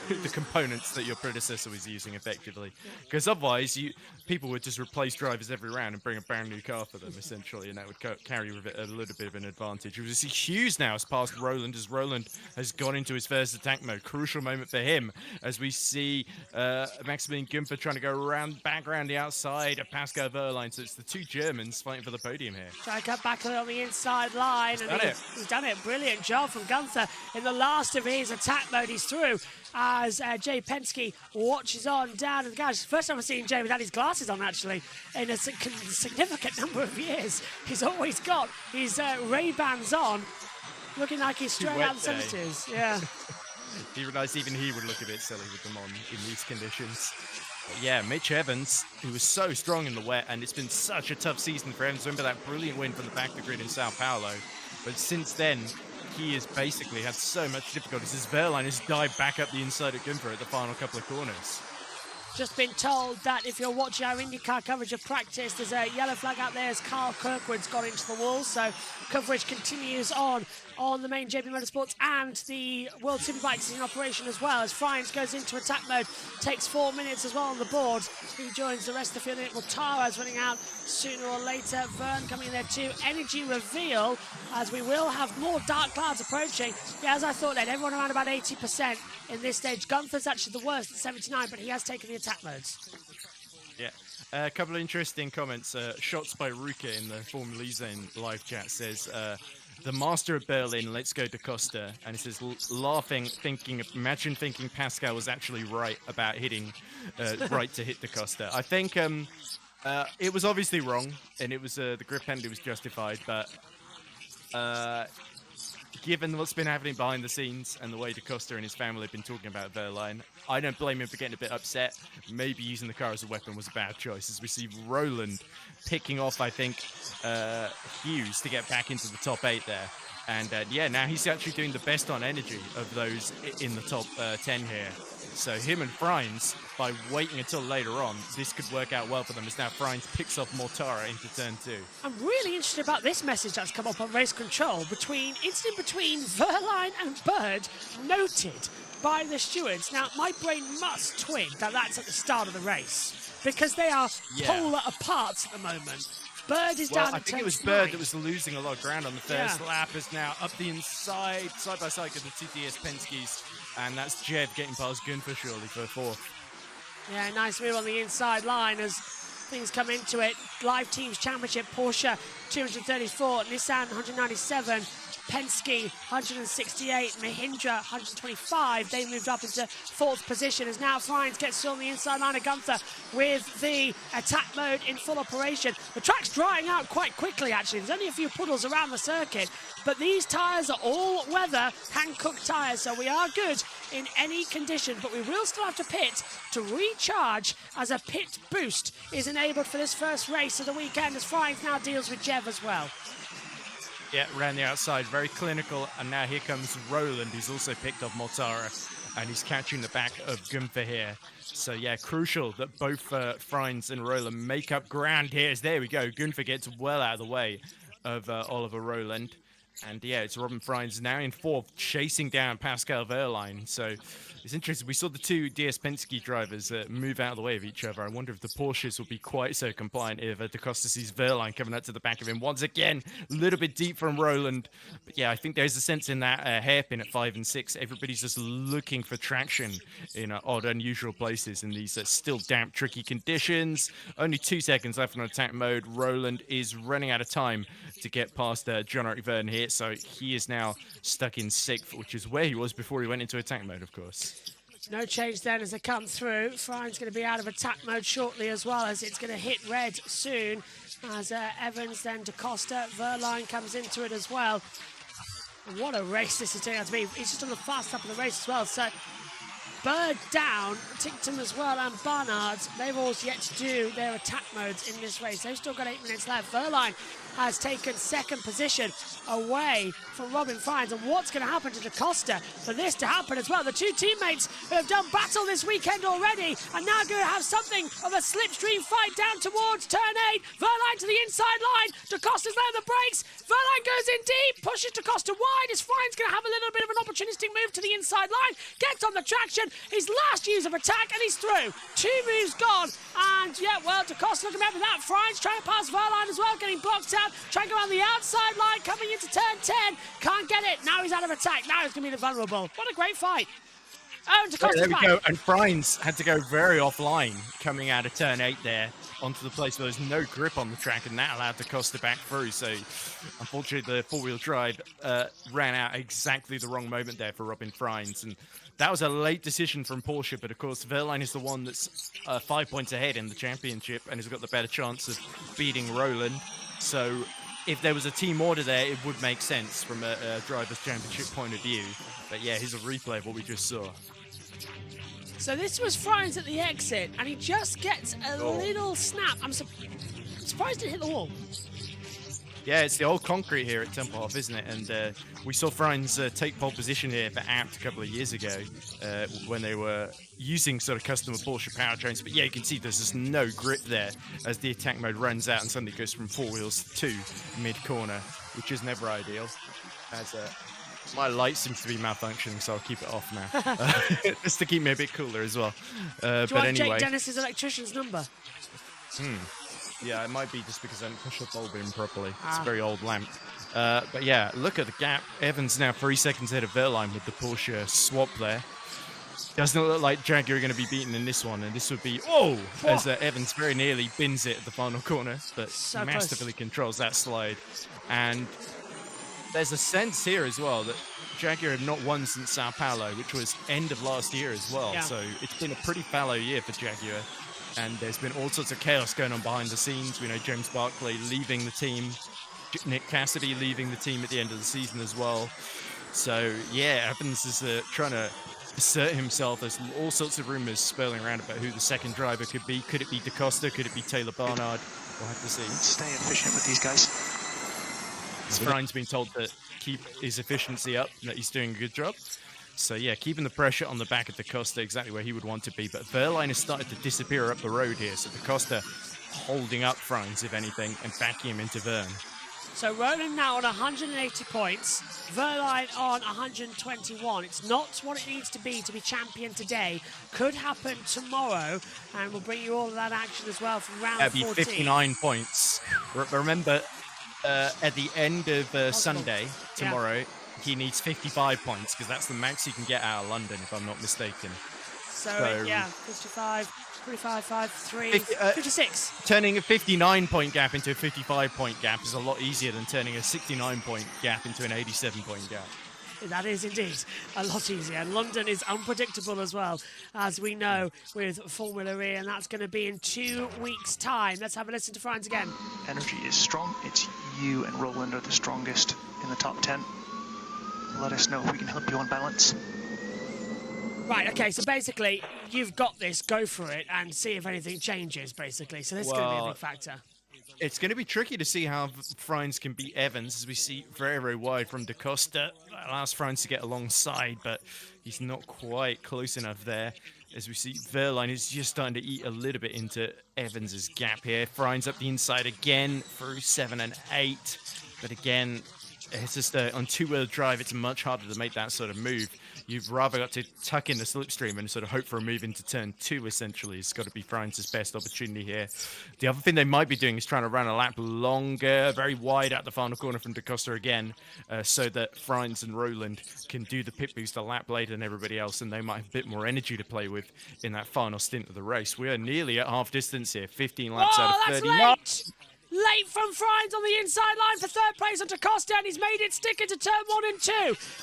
the components that your predecessor was using effectively, because otherwise people would just replace drivers every round and bring a brand new car for them essentially, and that would carry with it a little bit of an advantage. We see Hughes now has passed Roland as Roland has gone into his first attack mode. Crucial moment for him as we see Maximilian Günther trying to go back around the outside of Pascal Wehrlein. So it's the two Germans fighting for the podium here. Trying to cut back on the inside line. He's done it. Brilliant job from Günther in the last of his attack mode. He's through as Jay Penske watches on down in the garage. First time I've seen Jay without his glasses on, actually, in a significant number of years. He's always got his Ray-Bans on, looking like he's straight out of the 70s. Yeah. He realised even he would look a bit silly with them on in these conditions. But yeah, Mitch Evans, who was so strong in the wet, and it's been such a tough season for him. Remember that brilliant win from the back of the grid in Sao Paulo. But since then, he has basically had so much difficulties as Wehrlein has dived back up the inside of Günther at the final couple of corners. Just been told that if you're watching our IndyCar coverage of practice, there's a yellow flag out there as Carl Kirkwood's gone into the wall. So coverage continues on the main JB Motorsports and the World Superbikes in operation as well, as Friends goes into attack mode, takes 4 minutes as well on the board. He joins the rest of the field. Mortara's running out sooner or later. Verne coming in there too. Energy reveal, as we will have more dark clouds approaching. Yeah, as I thought then, everyone around about 80% in this stage. Gunther's actually the worst at 79, but he has taken the attack modes. Yeah. A couple of interesting comments. Shots by Ruka in the Formula Zone live chat says, the master of Berlin, let's go Da Costa. And it says, laughing, imagine thinking Pascal was actually right about hitting, right to hit Da Costa. I think it was obviously wrong, and it was the grip penalty was justified, but given what's been happening behind the scenes and the way Da Costa and his family have been talking about Wehrlein, I don't blame him for getting a bit upset. Maybe using the car as a weapon was a bad choice, as we see Roland picking off, I think, Hughes to get back into the top 8 there. And yeah, now he's actually doing the best on energy of those in the top 10 here. So him and Friends, by waiting until later on, this could work out well for them, as now Friends picks off Mortara into turn 2. I'm really interested about this message that's come up on race control. Incident between Wehrlein and Bird noted by the stewards. Now, my brain must twig that that's at the start of the race, because they are polar apart at the moment. Bird is down. I think it was Bird that was losing a lot of ground on the first lap, is now up the inside, side by side with the two DS Penske's, and that's Jeb getting past Günther surely for 4th. Yeah, nice move on the inside line as things come into it. Live Teams Championship, Porsche 234, Nissan 197, Penske 168, Mahindra 125. They moved up into 4th position as now Friends gets on the inside line of Günther with the attack mode in full operation. The track's drying out quite quickly, actually. There's only a few puddles around the circuit, but these tyres are all weather, hand-cooked tyres, so we are good in any condition, but we will still have to pit to recharge as a pit boost is enabled for this first race of the weekend, as Friends now deals with Jev as well. Yeah, around the outside, very clinical, and now here comes Roland, who's also picked off Mortara, and he's catching the back of Günther here. So yeah, crucial that both Friends and Roland make up ground here. There we go, Günther gets well out of the way of Oliver Roland. And yeah, it's Robin Friends now in 4th, chasing down Pascal Wehrlein. So it's interesting. We saw the two DS Penske drivers move out of the way of each other. I wonder if the Porsches will be quite so compliant if Da Costa sees Wehrlein coming up to the back of him. Once again, a little bit deep from Roland. But yeah, I think there's a sense in that hairpin at 5 and 6. Everybody's just looking for traction in odd, unusual places in these still damp, tricky conditions. Only 2 seconds left on attack mode. Roland is running out of time to get past John-Eric Vergne here. So he is now stuck in 6th, which is where he was before he went into attack mode, of course. No change then as they come through. Friends going to be out of attack mode shortly as well, as it's going to hit red soon. As Evans, then Da Costa, Wehrlein comes into it as well. And what a race this is turning out to be. He's just on the fast up of the race as well. So Bird down, Tincton as well, and Barnard. They've all yet to do their attack modes in this race. They've still got 8 minutes left. Wehrlein has taken second position away from Robin Fines. And what's going to happen to DaCosta for this to happen as well? The two teammates who have done battle this weekend already are now going to have something of a slipstream fight down towards turn 8. Verline to the inside line. DaCosta's there on the brakes. Verline goes in deep, pushes DaCosta wide. His Fines going to have a little bit of an opportunistic move to the inside line. Gets on the traction. His last use of attack, and he's through. 2 moves gone. And yeah, well, DaCosta looking better than that. Fines trying to pass Verline as well, getting blocked out. Trying to go around the outside line, coming into turn 10. Can't get it. Now he's out of attack. Now he's going to be the vulnerable. What a great fight. Oh, and DaCosta's there we back. go. And Fines had to go very offline coming out of turn 8 there onto the place where there's no grip on the track, and that allowed DaCosta back through. So unfortunately, the four-wheel drive ran out exactly the wrong moment there for Robin Fines. And that was a late decision from Porsche, but of course, Verline is the one that's 5 points ahead in the championship and has got the better chance of beating Roland. So if there was a team order there, it would make sense from a driver's championship point of view. But yeah, here's a replay of what we just saw. So this was Fines at the exit, and he just gets a little snap. I'm surprised it hit the wall. Yeah, it's the old concrete here at Tempelhof, isn't it? And we saw Fines take pole position here for Abt a couple of years ago when they were using sort of custom Porsche powertrains. But yeah, you can see there's just no grip there as the attack mode runs out and suddenly goes from 4 wheels to mid-corner, which is never ideal. As my light seems to be malfunctioning, so I'll keep it off now. Just to keep me a bit cooler as well. Do you want Jake Dennis's electrician's number? Yeah, it might be just because I didn't push the bulb in properly. It's a very old lamp. But yeah, look at the gap. Evans now 3 seconds ahead of Verline with the Porsche swap there. Doesn't look like Jaguar are going to be beaten in this one, and this would be, as Evans very nearly bins it at the final corner, but So masterfully controls that slide. And there's a sense here as well that Jaguar have not won since Sao Paulo, which was end of last year as well. Yeah. So it's been a pretty fallow year for Jaguar. And there's been all sorts of chaos going on behind the scenes. We know James Barclay leaving the team, Nick Cassidy leaving the team at the end of the season as well. So yeah, Evans is trying to assert himself. There's all sorts of rumours swirling around about who the second driver could be. Could it be DaCosta? Could it be Taylor Barnard? We'll have to see. Stay efficient with these guys. Brian's been told to keep his efficiency up, that he's doing a good job. So yeah, keeping the pressure on the back of DaCosta exactly where he would want to be. But Verline has started to disappear up the road here. So DaCosta holding up Fines, if anything, and backing him into Vern. So Roland now on 180 points, Verline on 121. It's not what it needs to be champion today. Could happen tomorrow, and we'll bring you all of that action as well from round 14. That'd be 59 points. Remember, at the end of Sunday, tomorrow, he needs 55 points, because that's the max he can get out of London, if I'm not mistaken. So yeah, 55, 45, 53, 56. Turning a 59-point gap into a 55-point gap is a lot easier than turning a 69-point gap into an 87-point gap. That is indeed a lot easier. And London is unpredictable as well, as we know with Formula E, and that's going to be in 2 weeks' time. Let's have a listen to Fines again. Energy is strong. It's you and Roland are the strongest in the top 10. Let us know if we can help you on balance. Right, okay, so basically, you've got this, go for it, and see if anything changes, basically. So this is going to be a big factor. It's going to be tricky to see how Fines can beat Evans, as we see very, very wide from DaCosta. Allows Fines to get alongside, but he's not quite close enough there. As we see, Verline is just starting to eat a little bit into Evans's gap here. Fines up the inside again through 7 and 8. But again, it's just on two-wheel drive, it's much harder to make that sort of move. You've rather got to tuck in the slipstream and sort of hope for a move into turn 2, essentially. It's got to be Fines' best opportunity here. The other thing they might be doing is trying to run a lap longer, very wide at the final corner from DaCosta again, so that Fines and Roland can do the pit boost a lap later than everybody else, and they might have a bit more energy to play with in that final stint of the race. We are nearly at half distance here, 15 laps out of 30. Late from Fines on the inside line for third place on DaCosta, and he's made it stick into turn 1 and 2.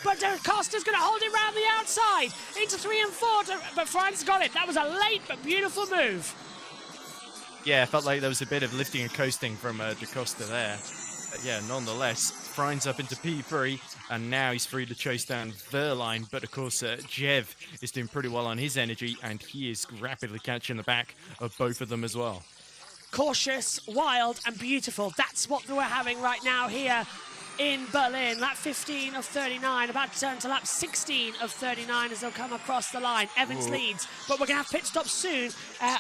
But DaCosta's going to hold it round the outside into 3 and 4. But Fines got it. That was a late but beautiful move. Yeah, it felt like there was a bit of lifting and coasting from DaCosta there. But yeah, nonetheless, Fines up into P3, and now he's free to chase down Verline. But of course, Jev is doing pretty well on his energy, and he is rapidly catching the back of both of them as well. cautious, wild and beautiful. That's what we're having right now here in Berlin. Lap 15 of 39, about to turn to lap 16 of 39 as they'll come across the line. Evans leads, but we're going to have pit stops soon.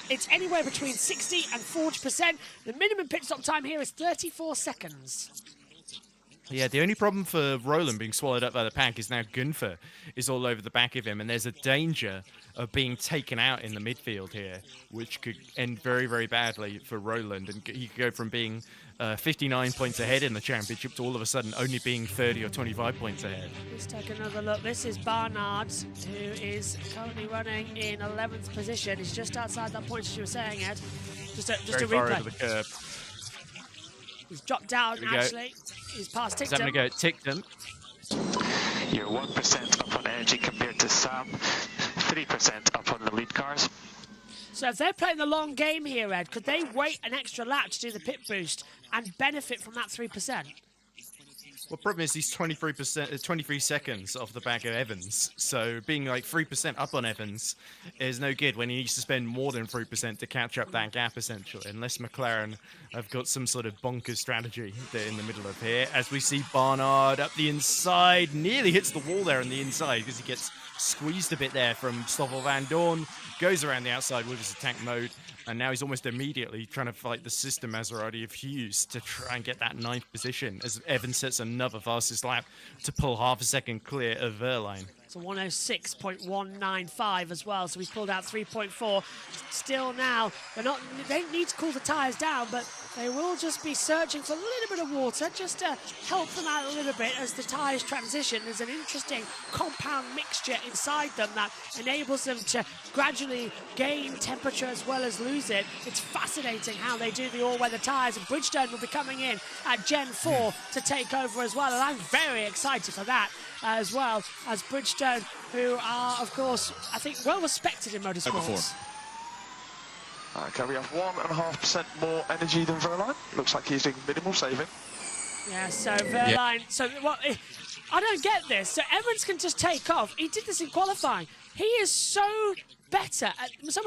It's anywhere between 60 and 40%. The minimum pit stop time here is 34 seconds. Yeah, the only problem for Roland being swallowed up by the pack is now Gunther is all over the back of him, and there's a danger of being taken out in the midfield here, which could end very, very badly for Roland, and he could go from being 59 points ahead in the championship to all of a sudden only being 30 or 25 points ahead. Let's take another look. This is Barnard, who is currently running in 11th position. He's just outside that point, as you were saying, Ed. Just a very replay. far over the curb. He's dropped down, actually. He's past Tickton. He's having to go Tickton. You're 1% up on energy compared to Sam, 3% up on the lead cars. So if they're playing the long game here, Ed, could they wait an extra lap to do the pit boost and benefit from that 3%? Well, problem is he's 23 seconds off the back of Evans, so being like 3% up on Evans is no good when he needs to spend more than 3% to catch up that gap, essentially, unless McLaren have got some sort of bonkers strategy there in the middle of here. As we see Barnard up the inside, nearly hits the wall there on the inside because he gets squeezed a bit there from Stoffel Van Dorn, goes around the outside with his attack mode, and now he's almost immediately trying to fight the system Maserati of Hughes to try and get that 9th position as Evans sets another fastest lap to pull half a second clear of Verline. It's a 106.195 as well, so he's pulled out 3.4. Still now, they don't need to cool the tyres down, but they will just be searching for a little bit of water just to help them out a little bit as the tyres transition. There's an interesting compound mixture inside them that enables them to gradually gain temperature as well as lose it. It's fascinating how they do the all-weather tyres, and Bridgestone will be coming in at Gen 4 to take over as well, and I'm very excited for that as well, as Bridgestone, who are, of course, I think, well respected in motorsports. Okay, we have 1.5% more energy than Verline. Looks like he's doing minimal saving. Yeah, so Verline, so what? I don't get this. So Evans can just take off. He did this in qualifying. He is so much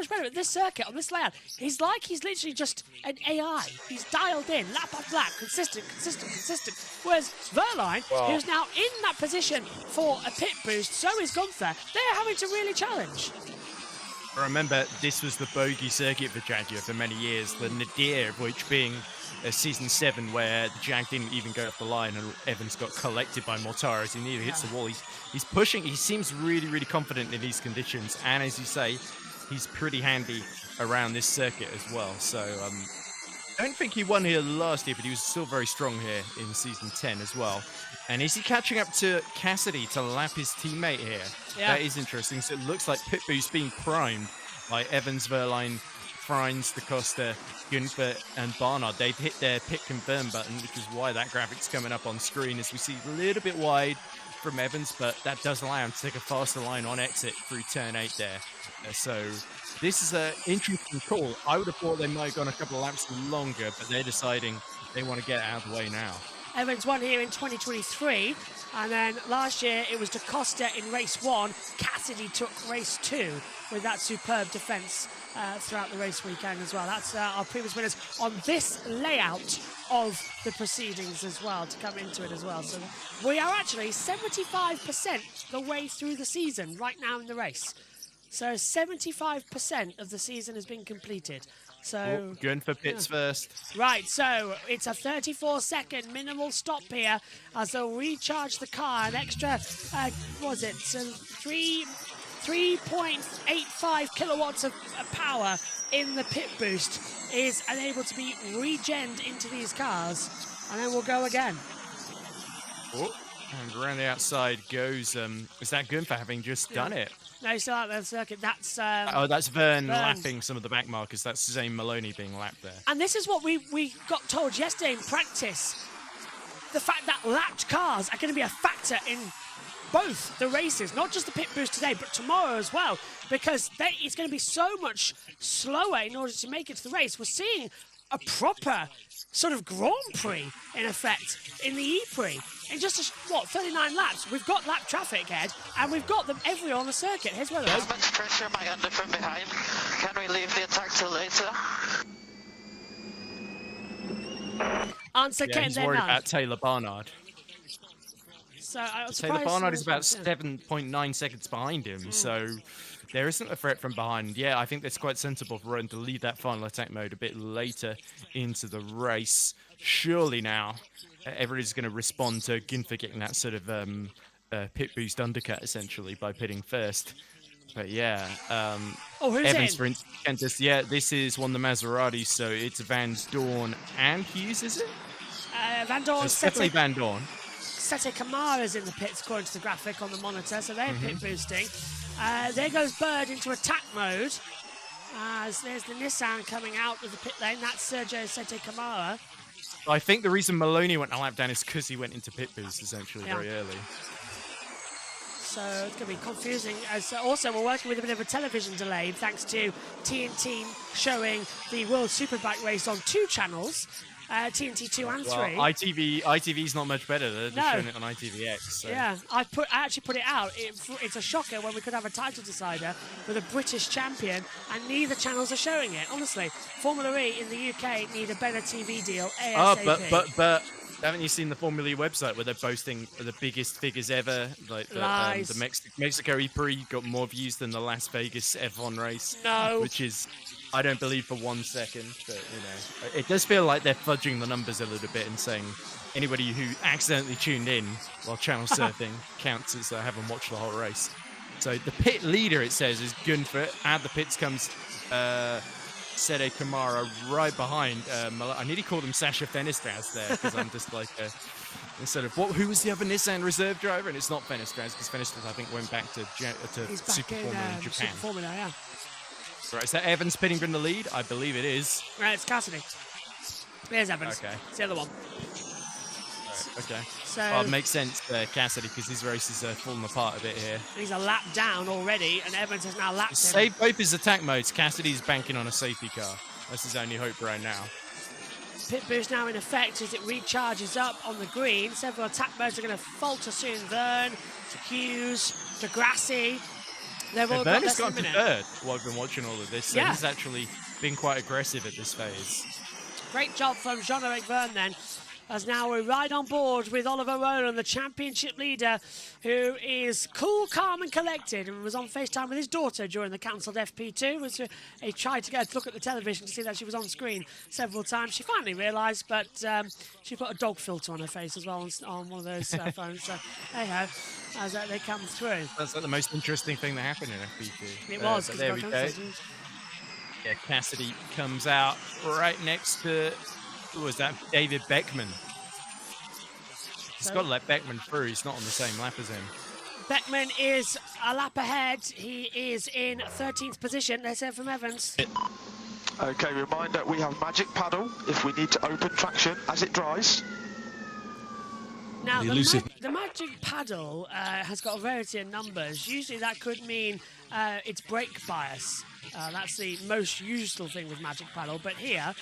better at this circuit, on this layout. He's literally just an AI. He's dialed in, lap after lap, consistent. Whereas Verline, who's now in that position for a pit boost, so is Gunther, they're having to really challenge. Remember, this was the bogey circuit for Jaguar for many years, the nadir of which being Season 7, where the Jag didn't even go up the line and Evans got collected by Mortara as he nearly hits the wall. He's pushing, he seems really, really confident in these conditions, and as you say, he's pretty handy around this circuit as well. So I don't think he won here last year, but he was still very strong here in Season 10 as well. And is he catching up to Cassidy to lap his teammate here? Yeah. That is interesting. So it looks like pit boost being primed by Evans, Verline, Frines, DaCosta, Gunther and Barnard. They've hit their pit confirm button, which is why that graphic's coming up on screen as we see a little bit wide from Evans, but that does allow him to take a faster line on exit through turn 8 there. So this is an interesting call. I would have thought they might have gone a couple of laps longer, but they're deciding they want to get out of the way now. Evans won here in 2023, and then last year it was DaCosta in race 1. Cassidy took race 2 with that superb defence throughout the race weekend as well. That's our previous winners on this layout of the proceedings as well, to come into it as well. So we are actually 75% the way through the season right now in the race. So 75% of the season has been completed. So going for pits first. Right, so it's a 34-second minimal stop here as they'll recharge the car. An extra, 3.85 kilowatts of power in the pit boost is unable to be regened into these cars. And then we'll go again. Oh, and around the outside goes, is that Gunther having just done it? No, he's still out there, the circuit. That's that's Vern lapping some of the back markers. That's Zane Maloney being lapped there. And this is what we got told yesterday in practice. The fact that lapped cars are going to be a factor in both the races, not just the pit boost today, but tomorrow as well, because it's going to be so much slower in order to make it to the race. We're seeing a proper sort of Grand Prix, in effect, in the EPrix. In just, 39 laps, we've got lap traffic, Ed, and we've got them everywhere on the circuit. Here's where There's much pressure by under from behind. Can we leave the attack till later? Answer Yeah, Ken he's then worried none. about Taylor Barnard. So I was Taylor surprised Barnard is someone- about yeah. 7.9 seconds behind him, Mm. so there isn't a threat from behind. Yeah, I think that's quite sensible for Rowan to leave that final attack mode a bit later into the race. Surely now, everybody's going to respond to Gunther getting that sort of pit boost undercut, essentially, by pitting first. But yeah, who's Evans, in? for instance, yeah, this is one of the Maseratis, so it's Van Dorn and Hughes, is it? Van Dorn, It's definitely Van Dorn. Sete Kamara's in the pits according to the graphic on the monitor, so they're Mm-hmm. pit boosting. There goes Bird into attack mode. As there's the Nissan coming out of the pit lane. That's Sergio Sete Kamara. I think the reason Maloney went a lap down is because he went into pit boost, essentially, Yeah. very early. So it's going to be confusing. As also, we're working with a bit of a television delay thanks to TNT showing the World Superbike race on 2 channels, TNT 2 and 3. Well, ITV's not much better. They're just No. showing it on ITVX. So. Yeah, I actually put it out. It's a shocker when we could have a title decider with a British champion, and neither channels are showing it. Honestly, Formula E in the UK need a better TV deal ASAP. But haven't you seen the Formula E website where they're boasting the biggest figures ever? Like Lies. the Mexico E-Prix got more views than the Las Vegas F1 race. No. Which is, I don't believe for 1 second. But, you know, it does feel like they're fudging the numbers a little bit and saying anybody who accidentally tuned in while channel surfing counts as having watched the whole race. So the pit leader, it says, is Gunther. At the pits comes Sede Kamara right behind. I nearly called him Sasha Fenestras there because I'm just like, instead of who was the other Nissan reserve driver? And it's not Fenestras because Fenestras I think went back to He's back Super Formula in Japan. Super Formula, yeah. Right, is that Evans pitting from the lead? I believe it is. Right, it's Cassidy. There's Evans. Okay. It's the other one. Right, okay. So- Well, it makes sense for Cassidy because his race is falling apart a bit here. He's a lap down already, and Evans has now lapped him. Save both his attack modes. Cassidy's banking on a safety car. That's his only hope right now. Pit boost now in effect as it recharges up on the green. Several attack modes are going to falter soon. Vern, to Hughes, to Grassi. They've all got Vern less has than a gotten minute. third while I've been watching all of this, so Yeah. he's actually been quite aggressive at this phase. Great job from Jean-Eric Verne then, as now we're right on board with Oliver Rowland, the championship leader, who is cool, calm and collected, and was on FaceTime with his daughter during the cancelled FP2, which he tried to get a look at the television to see that she was on screen several times. She finally realised, but she put a dog filter on her face as well on one of those phones, so hey-ho, as they come through. That's like the most interesting thing that happened in FP2. It was, but 'cause there it we got go. cancelled. Yeah, Cassidy comes out right next to, who was that? David Beckman. He's got to let Beckman through. He's not on the same lap as him. Beckman is a lap ahead. He is in 13th position. Let's hear from Evans. Okay, reminder, we have magic paddle if we need to open traction as it dries. Now, The the, elusive- the magic paddle has got a variety of numbers. Usually that could mean it's brake bias. That's the most useful thing with magic paddle. But here,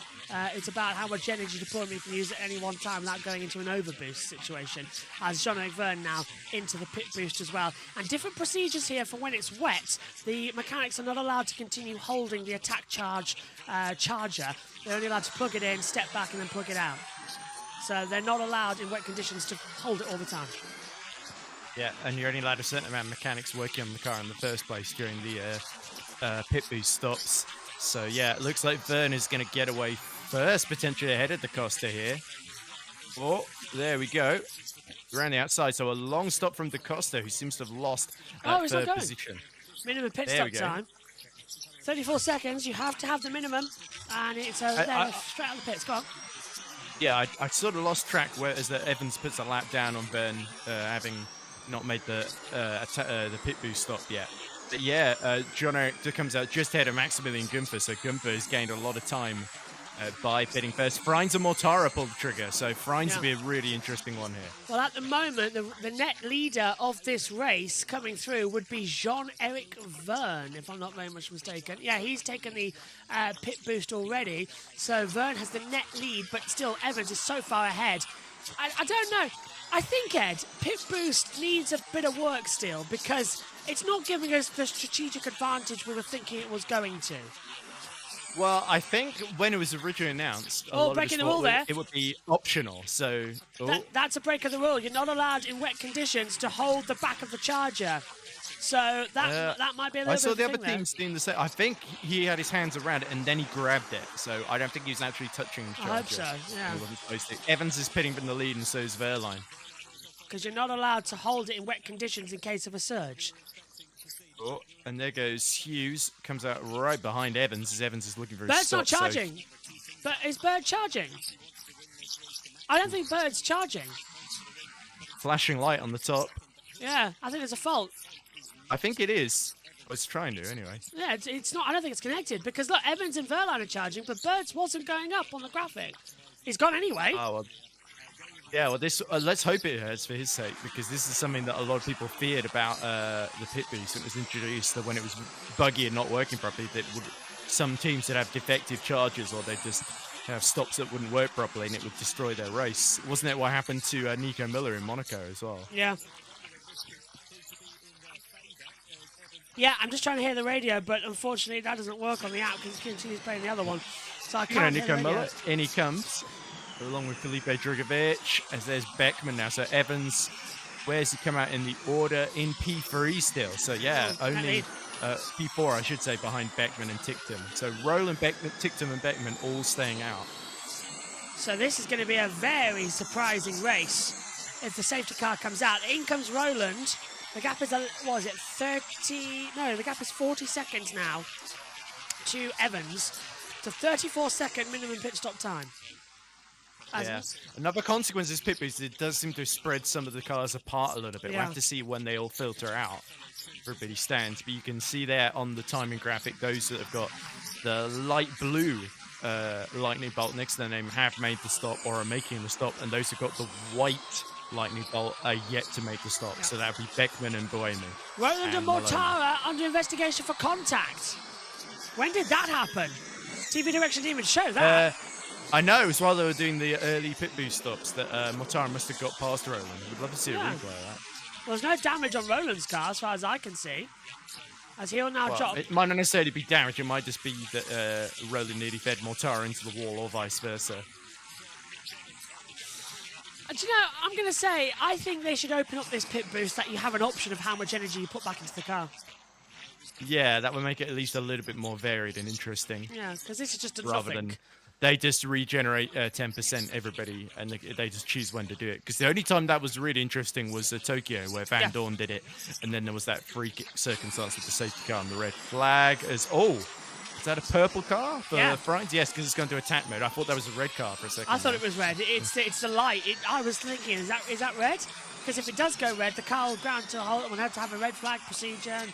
it's about how much energy deployment you can use at any one time without going into an overboost situation. As Jean-Eric Verne now into the pit boost as well. And different procedures here for when it's wet. The mechanics are not allowed to continue holding the attack charger. They're only allowed to plug it in, step back, and then plug it out. So they're not allowed in wet conditions to hold it all the time. Yeah, and you're only allowed a certain amount of mechanics working on the car in the first place during the pit boost stops. So yeah, it looks like Verne is going to get away first, potentially ahead of the Costa here. Oh, there we go. Around the outside, so a long stop from Da Costa, who seems to have lost He's not third going. position. Minimum pit There stop we go. time. 34 seconds. You have to have the minimum, and it's there straight out of the pits. Go on. Yeah, I sort of lost track as that Evans puts a lap down on Verne, having not made the pit boost stop yet. But yeah, John Eric comes out just ahead of Maximilian Gunther, so Gunther has gained a lot of time by pitting first. Freins and Mortara pulled the trigger, so Freins will be a really interesting one here. Well, at the moment, the net leader of this race coming through would be Jean-Eric Verne, if I'm not very much mistaken. Yeah, he's taken the pit boost already, so Verne has the net lead, but still Evans is so far ahead. I don't know. I think, Ed, pit boost needs a bit of work still, because it's not giving us the strategic advantage we were thinking it was going to. Well, I think when it was originally announced, a lot of breaking us the rule thought there. it would be optional. So That's a break of the rule. You're not allowed in wet conditions to hold the back of the charger. So that might be a little bit I saw of a the other thing there. teams doing the same. I think he had his hands around it and then he grabbed it. So I don't think he was actually touching the charger. I hope so, yeah. He wasn't supposed to. Evans is pitting in the lead and so is Wehrlein. Because you're not allowed to hold it in wet conditions in case of a surge. Oh, and there goes Hughes. Comes out right behind Evans as Evans is looking for his Bird's stop. not charging. But is Bird charging? I don't think Bird's charging. Flashing light on the top. Yeah, I think there's a fault. I think it is. Well, it's trying to, anyway. Yeah, it's not. I don't think it's connected because look, Evans and Wehrlein are charging, but Bird's wasn't going up on the graphic. He's gone anyway. Oh, well. Yeah, well, this let's hope it hurts for his sake, because this is something that a lot of people feared about the pit boost when it was introduced, that when it was buggy and not working properly, that some teams would have defective chargers, or they'd just have stops that wouldn't work properly and it would destroy their race. Wasn't that what happened to Nico Miller in Monaco as well? Yeah. Yeah, I'm just trying to hear the radio, but unfortunately that doesn't work on the app because he continues playing the other one. So I can't hear the radio. Miller, in he comes, along with Felipe Drugovich, as there's Beckman now. So Evans, where's he come out in the order? In P3 still. So yeah, only P4, I should say, behind Beckman and Ticktum. So Roland, Beckman, Ticktum and Beckman all staying out. So this is going to be a very surprising race if the safety car comes out. In comes Roland. The gap is, what is it, 30? No, the gap is 40 seconds now to Evans. It's a 34-second minimum pit stop time. Yeah. Another consequence of this pit boost, it does seem to spread some of the cars apart a little bit. Yeah. We'll have to see when they all filter out. Everybody stands, but you can see there on the timing graphic, those that have got the light blue lightning bolt next to their name have made the stop or are making the stop, and those who've got the white lightning bolt are yet to make the stop. So that would be Beckman and Buemi. Roland and Mortara under investigation for contact. When did that happen? TV Direction didn't even show that. I know, it was while they were doing the early pit boost stops that Mortara must have got past Roland. We'd love to see a replay of that. Well, there's no damage on Roland's car as far as I can see. As he'll now drop. It might not necessarily be damage, it might just be that Roland nearly fed Mortara into the wall or vice versa. Do you know, I'm going to say, I think they should open up this pit boost that you have an option of how much energy you put back into the car. Yeah, that would make it at least a little bit more varied and interesting. Yeah, because this is just a rather nothing. Than they just regenerate 10% everybody, and they just choose when to do it. Because the only time that was really interesting was Tokyo, where Van Dorn did it, and then there was that freak circumstance with the safety car and the red flag. Is that a purple car for Friends? Yes, because it's going to attack mode. I thought that was a red car for a second. I thought it was red. It's the light. I was thinking, is that red? Because if it does go red, the car will ground to a halt and we'll have to have a red flag procedure. And,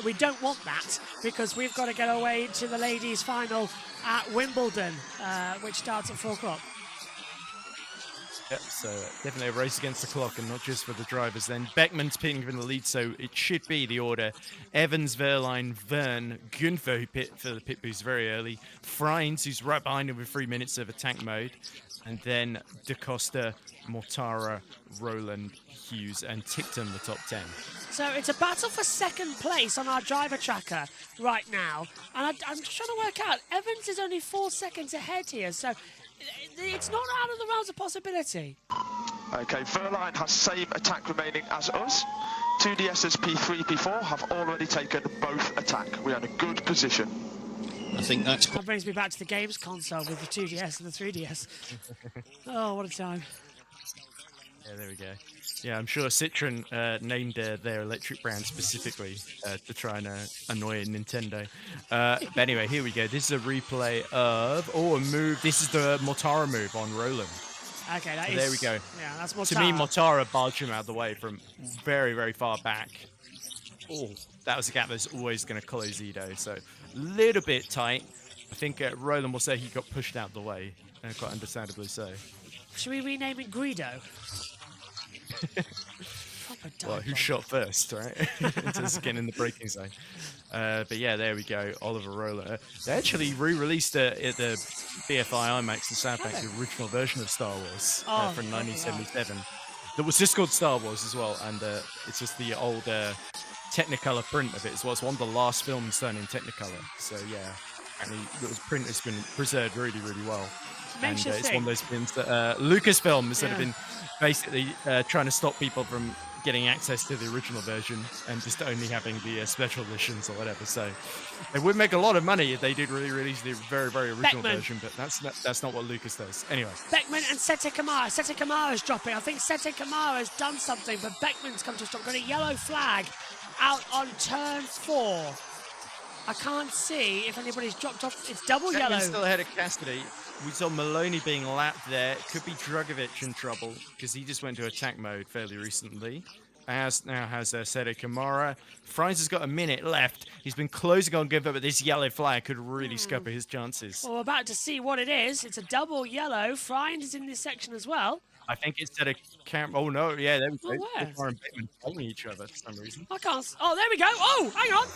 we don't want that because we've got to get our way to the ladies' final at Wimbledon, which starts at 4 o'clock. Yep, so definitely a race against the clock, and not just for the drivers then. Beckman's pitting in the lead, so it should be the order. Evans, Wehrlein, Verne, Gunther, who pit for the pit boost very early. Freins, who's right behind him with 3 minutes of attack mode. And then Da Costa, Mortara, Roland, Hughes, and Ticktum, the top 10. So it's a battle for second place on our driver tracker right now. And I'm just trying to work out, Evans is only 4 seconds ahead here, so it's not out of the realms of possibility. Okay, Wehrlein has same attack remaining as us. 2DS's P3, P4 have already taken both attack. We're in a good position. I think that brings me back to the games console with the 2DS and the 3DS. Oh, what a time. Yeah, there we go. Yeah, I'm sure Citroen named their electric brand specifically to try and annoy Nintendo. But anyway, here we go. This is a replay of... a move. This is the Mortara move on Roland. Okay, so there we go. Yeah, that's Mortara. To me, Mortara barged him out of the way from very, very far back. Oh, that was a gap that's always going to close Edo. So a little bit tight. I think Roland will say he got pushed out of the way, and quite understandably so. Should we rename it Guido? Well, who shot first, right? Just getting in the braking zone. But yeah, there we go. Oliver Roller. They actually re-released the BFI IMAX and Soundbank, the original version of Star Wars from 1977. That was just called Star Wars as well, and it's just the old Technicolor print of it as well. It's one of the last films done in Technicolor. So yeah, apparently the print has been preserved really, really well. Makes And you it's think. one of those things that Lucasfilm has sort of Yeah. been basically trying to stop people from getting access to the original version and just only having the special editions or whatever. So they would make a lot of money if they did really release the very, very original Beckman. version, but that's not what Lucas does. Anyway. Beckman and Sete Kamara. Sete Kamara's dropping. I think Sete Kamara's done something, but Beckman's come to a stop. Got a yellow flag out on turn 4. I can't see if anybody's dropped off. It's double Beckman's yellow. still ahead of Cassidy. We saw Maloney being lapped there. Could be Drugovic in trouble because he just went to attack mode fairly recently. Now has Sete Kamara. Franz has got a minute left. He's been closing on good, but this yellow flag could really scupper his chances. Well, we're about to see what it is. It's a double yellow. Friend is in this section as well. I think it's Sete Kamara. Oh no, yeah, there we go. Oh, where? Kamara and Beckman fighting each other for some reason. I can't. Oh, there we go. Oh, hang on.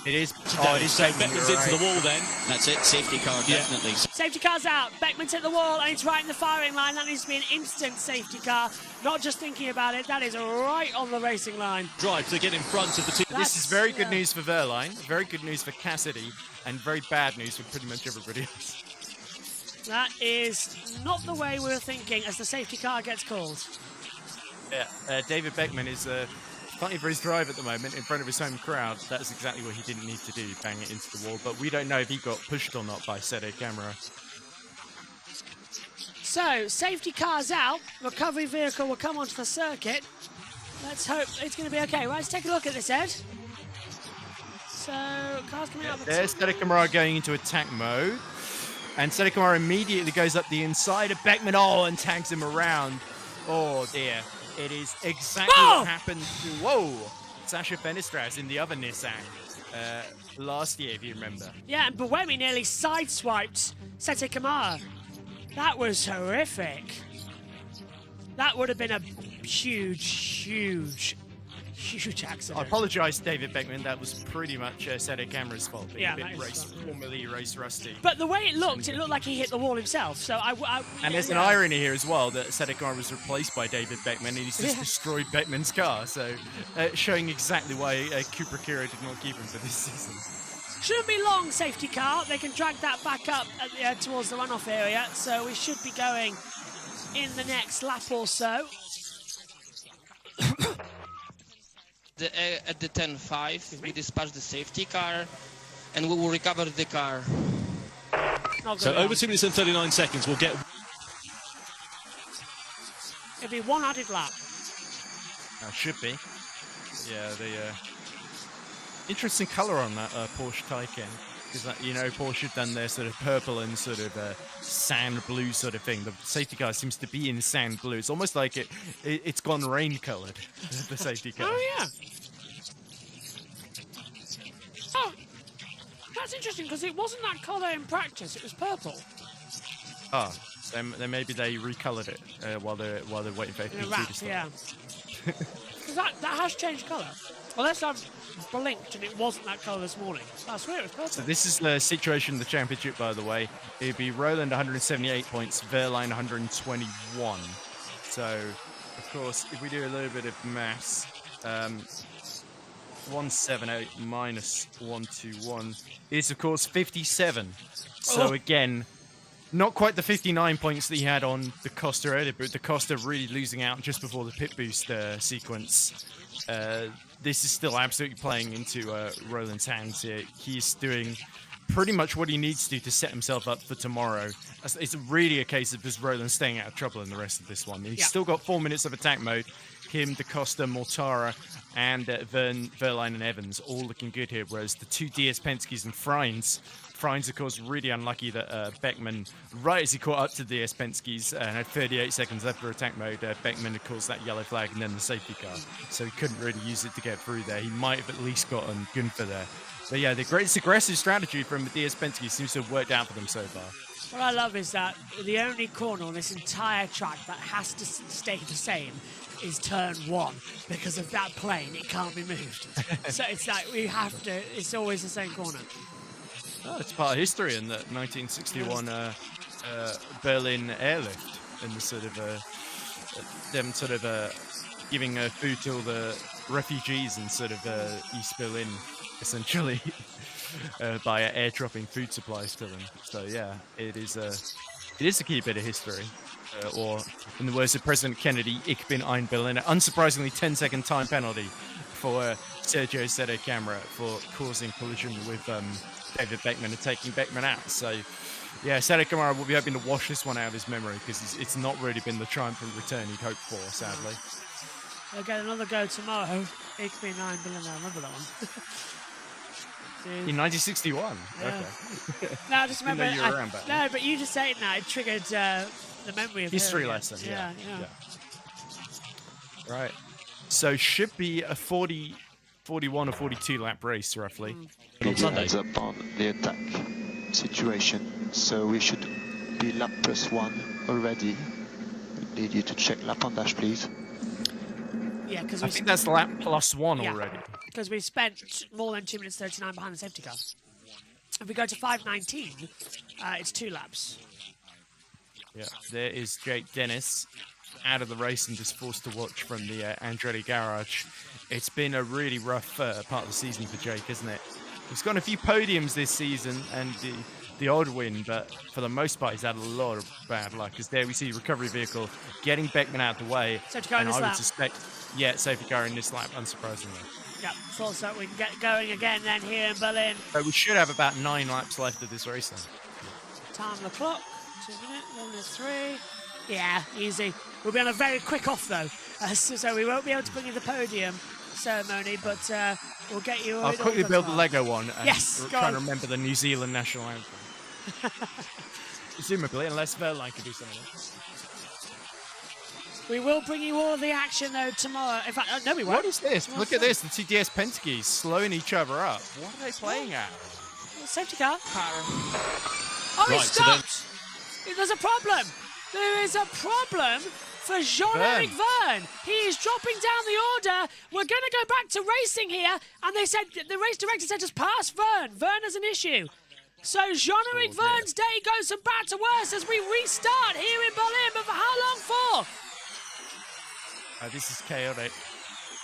It is. Oh, so Beckman's into the wall then. That's it, safety car, definitely. Safety car's out. Beckman's hit the wall and it's right in the firing line. That needs to be an instant safety car. Not just thinking about it. That is right on the racing line. Drive to get in front of the team. This is very good news for Verline, very good news for Cassidy, and very bad news for pretty much everybody else. That is not the way we were thinking as the safety car gets called. Yeah, David Beckman is fighting for his drive at the moment in front of his home crowd. That's exactly what he didn't need to do, bang it into the wall. But we don't know if he got pushed or not by Sete Kamara. So, safety car's out. Recovery vehicle will come onto the circuit. Let's hope it's going to be okay. Right, let's take a look at this, Ed. So, car's coming out of the There's Sete Kamara going into attack mode. And Sete Kamara immediately goes up the inside of Beckman, and tags him around. Oh, dear. It is exactly what happened to, Sasha Fenestras in the other Nissan last year, if you remember. Yeah, and Buemi nearly sideswiped Sete Kamara. That was horrific. That would have been a huge accident. I apologise, David Beckman. That was pretty much Sete Kamara's fault. Yeah, Being that is formerly race rusty. But the way it looked like he hit the wall himself. So And there's an irony here as well that Sete Kamara was replaced by David Beckman and he's just destroyed Beckman's car. So showing exactly why Cooper Kiro did not keep him for this season. Shouldn't be long, safety car. They can drag that back up at towards the runoff area. So we should be going in the next lap or so. At the 10.5, we dispatch the safety car, and we will recover the car. So over 2 minutes and 39 seconds, we'll get... It'll be one added lap. Should be. Yeah, the interesting colour on that Porsche Taycan. Because, you know, Porsche have done their sort of purple and sort of sand blue sort of thing. The safety car seems to be in sand blue. It's almost like it's gone rain-coloured, the safety car. Oh, yeah. Oh, that's interesting, because it wasn't that colour in practice. It was purple. Oh, then maybe they recoloured it while they're waiting for FP2 to start. Yeah. Because that has changed colour. Unless I've blinked and it wasn't that colour this morning. I swear it was purple. So this is the situation of the championship, by the way. It'd be Roland 178 points, Verline 121. So, of course, if we do a little bit of maths, 178 minus 121 is, of course, 57. So again, not quite the 59 points that he had on the Costa earlier, but the Costa really losing out just before the pit boost sequence. This is still absolutely playing into Roland's hands here. He's doing pretty much what he needs to set himself up for tomorrow. It's really a case of just Roland staying out of trouble in the rest of this one. He's still got 4 minutes of attack mode. Him, Da Costa, Mortara, and Verline and Evans all looking good here, whereas the two DS Penske's and Frines, of course, really unlucky that Beckman, right as he caught up to DS Penske's and had 38 seconds left for attack mode, Beckman had caused that yellow flag and then the safety car, so he couldn't really use it to get through there. He might have at least gotten Gunther there. But yeah, the greatest aggressive strategy from the DS Penske seems to have worked out for them so far. What I love is that the only corner on this entire track that has to stay the same is turn 1. Because of that plane, it can't be moved. So it's like we have to, it's always the same corner. Oh, it's part of history in that 1961 Berlin airlift and the sort of them sort of giving food to all the refugees in sort of East Berlin, essentially. by airdropping food supplies to them. So yeah, it is a key bit of history. Or, in the words of President Kennedy, ich bin ein Berliner. Unsurprisingly, 10-second time penalty for Sergio Sette Camara for causing collision with David Beckman and taking Beckman out. So, yeah, Sette Camara will be hoping to wash this one out of his memory because it's not really been the triumphant return he'd hoped for, sadly. They'll get another go tomorrow. Ich bin ein Berliner. I remember that one. In 1961? Yeah. Okay. No, I just remember. You were around back then. No, but you just saying that, it triggered the memory of history hearing it. lesson. Yeah. Right. So should be a 41 or 42 lap race roughly. Heads up on the attack situation, so we should be lap +1 already. We need you to check lap on dash, please. Yeah, because I think that's lap +1 already. Because we spent more than 2 minutes 39 behind the safety car. If we go to 5:19, it's 2 laps. Yeah, there is Jake Dennis out of the race and just forced to watch from the Andretti garage. It's been a really rough part of the season for Jake, isn't it? He's got a few podiums this season and the odd win, but for the most part, he's had a lot of bad luck. Because there we see recovery vehicle getting Beckman out of the way. Safety car in and this I would lap. suspect, yeah, safety car in this lap, unsurprisingly. Yeah, thought so. We can get going again then here in Berlin. So we should have about 9 laps left of this race then. Time on the clock. 2 minutes. 1 is 3. Yeah, easy. We'll be on a very quick off though, so we won't be able to bring you the podium ceremony, but we'll get you. I'll quickly build the Lego one. And yes, go try on. to remember the New Zealand national anthem. Presumably, unless Verline can do something else. We will bring you all of the action though tomorrow. In fact, no, we won't. What is this? Look at this. The two DS Penskeys slowing each other up. What are they playing at? Safety car. Oh, he Right, so then- stopped. There's a problem. There is a problem for Jean-Eric Verne. He is dropping down the order. We're going to go back to racing here. And they said, the race director said just pass Verne. Verne has an issue. So Jean-Eric Verne's day goes from bad to worse as we restart here in Berlin. But for how long for? This is chaotic.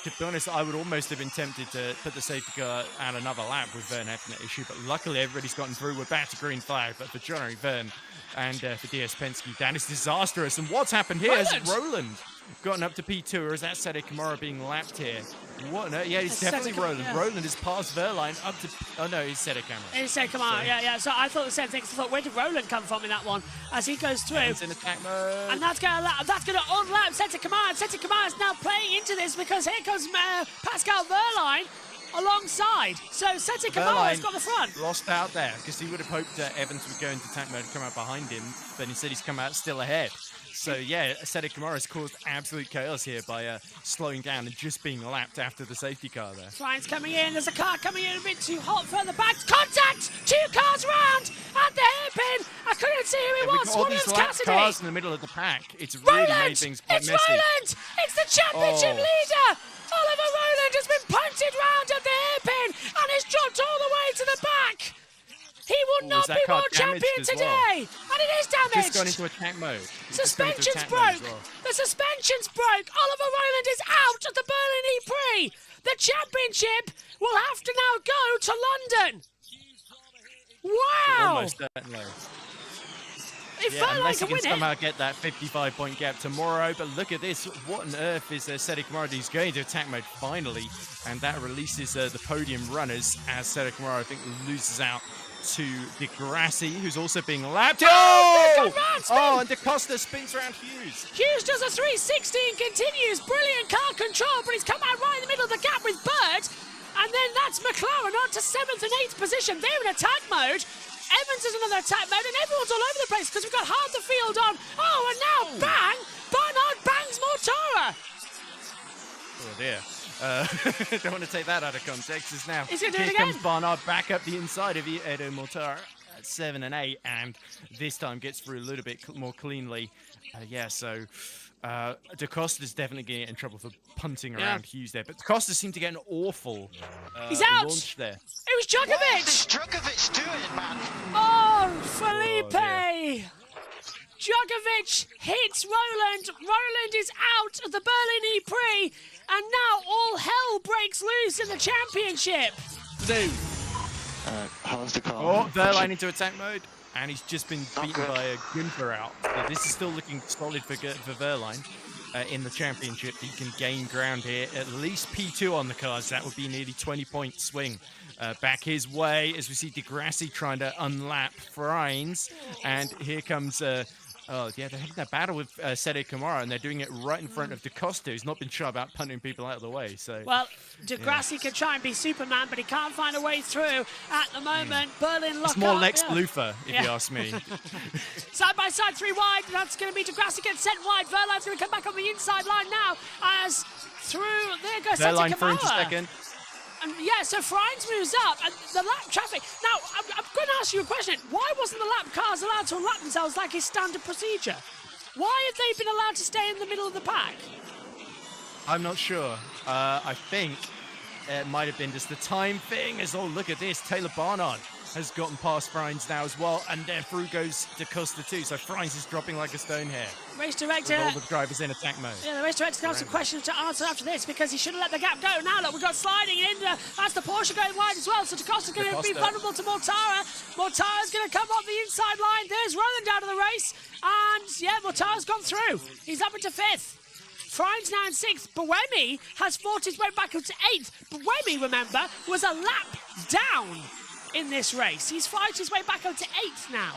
To be honest, I would almost have been tempted to put the safety car out another lap with Verne having that issue, but luckily everybody's gotten through. We're back to green flag, but for Jean-Eric Verne and for DS Penske, that is disastrous. And what's happened here is Roland gotten up to P2, or is that Sette Camara being lapped here? What? No, yeah, it's definitely Roland. Yeah. Roland has passed Verline up to... Oh, no, he's Sette Camara. He said, come on, yeah. So I thought the same thing. I thought, where did Roland come from in that one? As he goes through. He's in attack mode. And that's going to unlap Sette Camara. Sette Camara is now playing into this because here comes Pascal Verline alongside. So Sette Camara has got the front. Lost out there because he would have hoped Evans would go into attack mode and come out behind him, but instead he's come out still ahead. So yeah, Sette Camara has caused absolute chaos here by slowing down and just being lapped after the safety car there. Ryan's coming in. There's a car coming in a bit too hot further back. Contact! 2 cars round at the hairpin. I couldn't see who it was. We've got all these lapped cars in the middle of the pack. It's really made things quite messy. Roland! It's the championship leader! Oliver Roland has been punted round at the hairpin and is dropped all the way to the back. He will not be world champion today! And it is damaged! Just gone into attack mode. Suspension's broke! The suspension's broke! Oliver Roland is out of the Berlin E-Prix! The championship will have to now go to London! Wow! Almost certainly. If unless he can can somehow get that 55-point gap tomorrow. But look at this. What on earth is Sette Camara? He's going to attack mode finally. And that releases the podium runners as Sette Camara, I think, loses out to De Grassi, who's also being lapped. Oh, and Da Costa spins around Hughes. Hughes does a 360 and continues. Brilliant car control, but he's come out right in the middle of the gap with Bird. And then that's McLaren on to 7th and 8th position. They're in attack mode. Evans is another attack mode, and everyone's all over the place because we've got half the field on. Oh, and now bang! Bernard bangs Mortara. Oh dear. Don't want to take that out of context. As now He's gonna do it here again. comes Barnard back up the inside of Edo Mortara at 7 and 8, and this time gets through a little bit more cleanly. So Da Costa's definitely going to get in trouble for punting around Hughes there, but Da Costa seemed to get an awful He's out. launch there. It was Djokovic. What is Djokovic doing, man? Oh, Felipe. Djokovic hits Roland. Roland is out of the Berlin E-Prix, and now all hell breaks loose in the championship. How's the car? Oh, Verline into attack mode, and he's just been beaten by a Gunther out. So this is still looking solid for Verline in the championship. He can gain ground here, at least P2 on the cards. That would be nearly 20-point swing back his way as we see Degrassi trying to unlap Frines, and here comes. Oh, yeah, they're having that battle with Sede Kamara, and they're doing it right in front of DaCosta, who's not been shy about punting people out of the way. So, well, Degrassi can try and be Superman, but he can't find a way through at the moment. Berlin lock it's more up. Lex Luthor, if you ask me. Side by side, 3 wide. That's going to be Degrassi gets sent wide. Verline's going to come back on the inside line now as through. There goes Sede Kamara. Verline through into second. And yeah, so Frines moves up, and the lap traffic. Now, I'm going to ask you a question. Why wasn't the lap cars allowed to lap themselves like is standard procedure? Why have they been allowed to stay in the middle of the pack? I'm not sure. I think it might have been just the time thing. As oh, look at this. Taylor Barnard has gotten past Frines now as well, and then through goes DaCosta too. So Frines is dropping like a stone here. Race director. With all the drivers in attack mode. Yeah, the race director's got some questions to answer after this because he should have let the gap go. Now look, we've got sliding in. That's the Porsche going wide as well. So DaCosta's going to be vulnerable to Mortara. Mortara's going to come off the inside line. There's Roland out of the race, and yeah, Mortara's gone through. He's up into 5th. Frines now in 6th. Buemi has fought his way back up to 8th. Buemi, remember, was a lap down in this race. He's fighting his way back up to 8th now.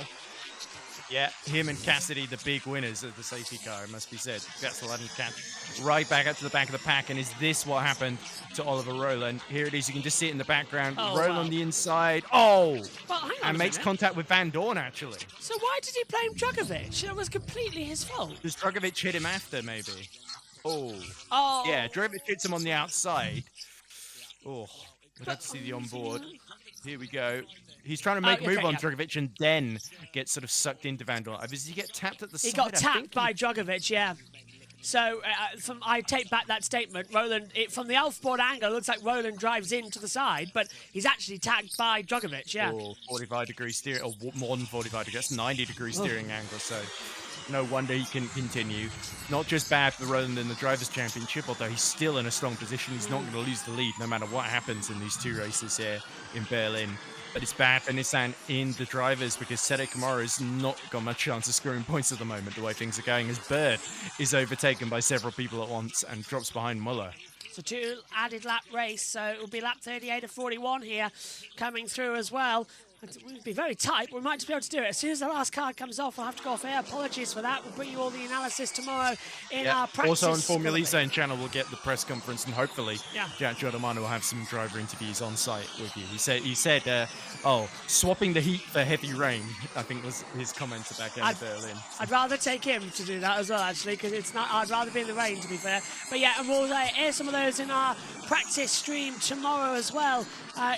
Yeah, him and Cassidy, the big winners of the safety car, it must be said. That's the Latin catch right back up to the back of the pack. And is this what happened to Oliver Roland? Here it is. You can just see it in the background. Roland on the inside. Oh! Well, hang on and makes contact with Van Dorn, actually. So why did he blame Drugovic? It was completely his fault. Does Drugovic hit him after, maybe? Oh. Oh. Yeah, Drugovic hits him on the outside. Oh, we'd have to see the onboard. Here we go. He's trying to make a move on Drugovic and then get sort of sucked into Van Dorn. Does he get tapped at the side? He got tapped by Drugovic, yeah. So I take back that statement. Roland, from the Elfboard angle, it looks like Roland drives in to the side, but he's actually tagged by Drugovic, yeah. Oh, 45-degree steering, or more than 45 degrees. That's 90-degree steering angle, so no wonder he can continue. Not just bad for Roland in the Drivers' Championship, although he's still in a strong position. He's not going to lose the lead no matter what happens in these 2 races here in Berlin. But it's bad for Nissan in the drivers because Sede Kamara has not got much chance of scoring points at the moment, the way things are going, as Bird is overtaken by several people at once and drops behind Muller. It's a 2 added lap race, so it will be lap 38 of 41 here coming through as well. It will be very tight, but we might just be able to do it. As soon as the last card comes off, we'll have to go off air. Apologies for that. We'll bring you all the analysis tomorrow in our practice. Also on Formula E Zone channel, we'll get the press conference, and hopefully Jack Giordamano will have some driver interviews on site with you. He said, swapping the heat for heavy rain, I think was his comment about going to Berlin. I'd rather take him to do that as well, actually, because it's not. I'd rather be in the rain, to be fair. But yeah, and we'll air some of those in our practice stream tomorrow as well,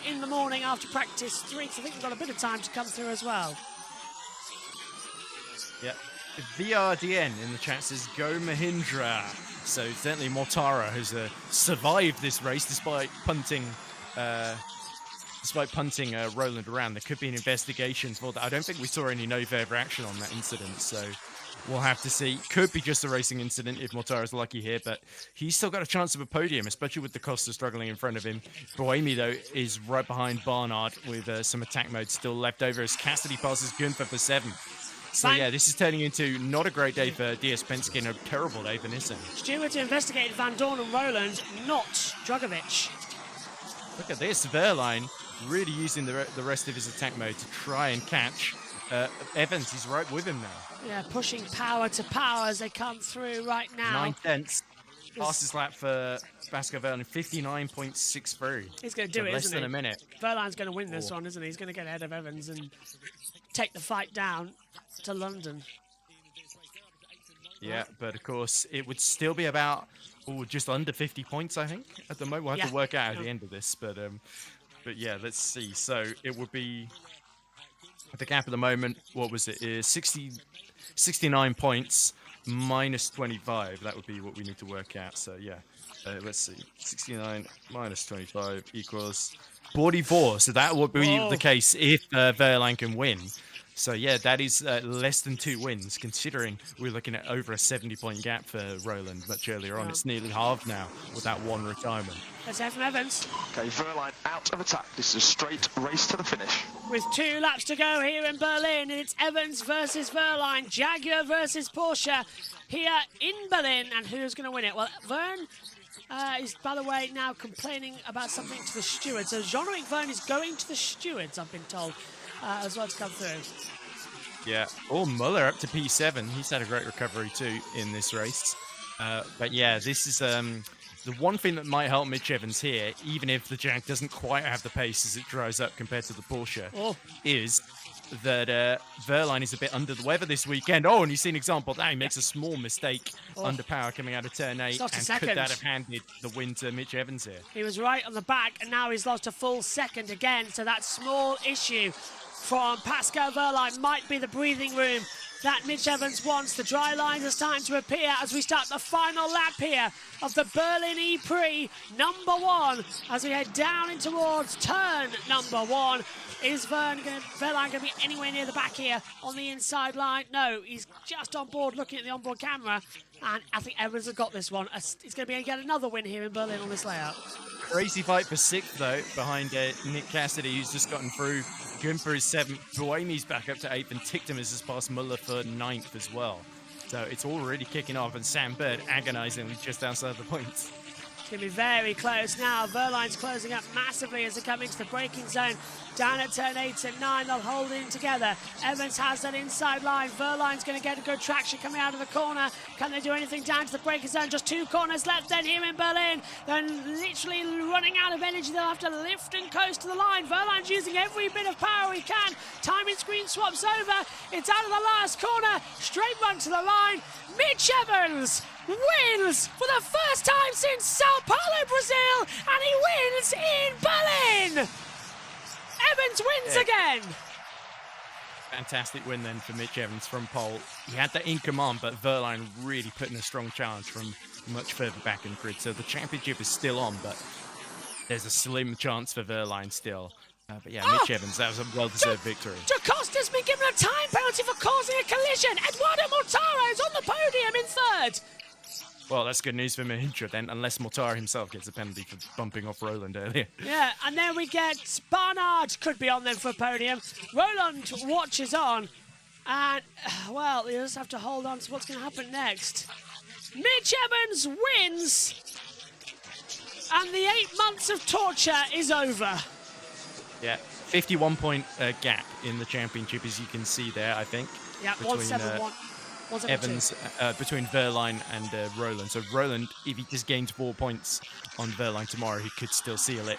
in the morning after practice 3. So I think we've got a bit of time to come through as well. Yeah, VRDN in the chat says go Mahindra. So certainly Mortara has survived this race despite punting Roland around. There could be an investigation for that. I don't think we saw any no favour action on that incident, so we'll have to see. Could be just a racing incident if Mortara's lucky here, but he's still got a chance of a podium, especially with DaCosta struggling in front of him. Buemi, though, is right behind Barnard with some attack mode still left over as Cassidy passes Gunther for 7th. So yeah, this is turning into not a great day for DS Penske and a terrible day for Nissan. Stewart to investigate Van Dorn and Roland, not Drugovic. Look at this, Verline really using the rest of his attack mode to try and catch Evans. He's right with him now. Yeah, pushing power to power as they come through right now. 9/10. Fastest lap for Pascal Verline, 59.63. He's going to do it, less than a minute. Verline's going to win this one, isn't he? He's going to get ahead of Evans and take the fight down to London. Yeah, but of course, it would still be about just under 50 points, I think, at the moment. We'll have to work out at the end of this, but yeah, let's see. So it would be, the gap at the moment, what was it? 69 points minus 25. That would be what we need to work out. So yeah, let's see. 69 minus 25 equals 44. So that would be the case if Verline can win. So yeah, that is less than 2 wins, considering we're looking at over a 70-point gap for Roland much earlier on. It's nearly halved now with that 1 retirement. Let's hear from Evans. Okay, Verline out of attack. This is a straight race to the finish. With 2 laps to go here in Berlin, and it's Evans versus Verline, Jaguar versus Porsche here in Berlin. And who's going to win it? Well, Vern is, by the way, now complaining about something to the stewards. So Jean-Luc Verne is going to the stewards, I've been told, as well to come through. Yeah. Oh, Muller up to P7. He's had a great recovery too in this race. But yeah, this is the one thing that might help Mitch Evans here, even if the Jag doesn't quite have the pace as it dries up compared to the Porsche, is that Verline is a bit under the weather this weekend. Oh, and you see an example there. He makes a small mistake under power coming out of turn 8. And could that have handed the win to Mitch Evans here? He was right on the back, and now he's lost a full second again. So that small issue from Pascal Verline might be the breathing room that Mitch Evans wants. The dry lines are starting to appear as we start the final lap here of the Berlin EPrix #1 as we head down in towards turn #1. Is Verline going to be anywhere near the back here on the inside line? No, he's just on board looking at the onboard camera, and I think Evans has got this one. It's going to be yet another win here in Berlin on this layout. Crazy fight for 6th, though, behind Nick Cassidy, who's just gotten through. Günther is 7th, Buemi's back up to 8th, and Ticktum has just passed Muller for 9th as well. So it's already kicking off, and Sam Bird agonizingly just outside the points. It's going to be very close now. Verline's closing up massively as they come into the braking zone. Down at turn 8 and 9, they'll hold in together. Evans has that inside line. Verline's going to get a good traction coming out of the corner. Can they do anything down to the braking zone? Just 2 corners left then here in Berlin. They're literally running out of energy. They'll have to lift and coast to the line. Verline's using every bit of power he can. Timing screen swaps over. It's out of the last corner. Straight run to the line. Mitch Evans wins for the first time since Sao Paulo, Brazil, and he wins in Berlin! Evans wins again! Fantastic win then for Mitch Evans from pole. He had that in command, but Verline really put in a strong challenge from much further back in the grid. So the championship is still on, but there's a slim chance for Verline still. But yeah, Mitch Evans, that was a well-deserved victory. DaCosta's been given a time penalty for causing a collision. Eduardo Mortara is on the podium in 3rd. Well, that's good news for Mahindra then, unless Mortara himself gets a penalty for bumping off Roland earlier. Yeah, and then we get Barnard could be on them for a podium. Roland watches on, and, well, you just have to hold on to what's going to happen next. Mitch Evans wins, and the 8 months of torture is over. Yeah, 51-point gap in the championship, as you can see there, I think. Yeah, 171. Evans between Verline and Roland. So Roland, if he just gains 4 points on Verline tomorrow, he could still seal it.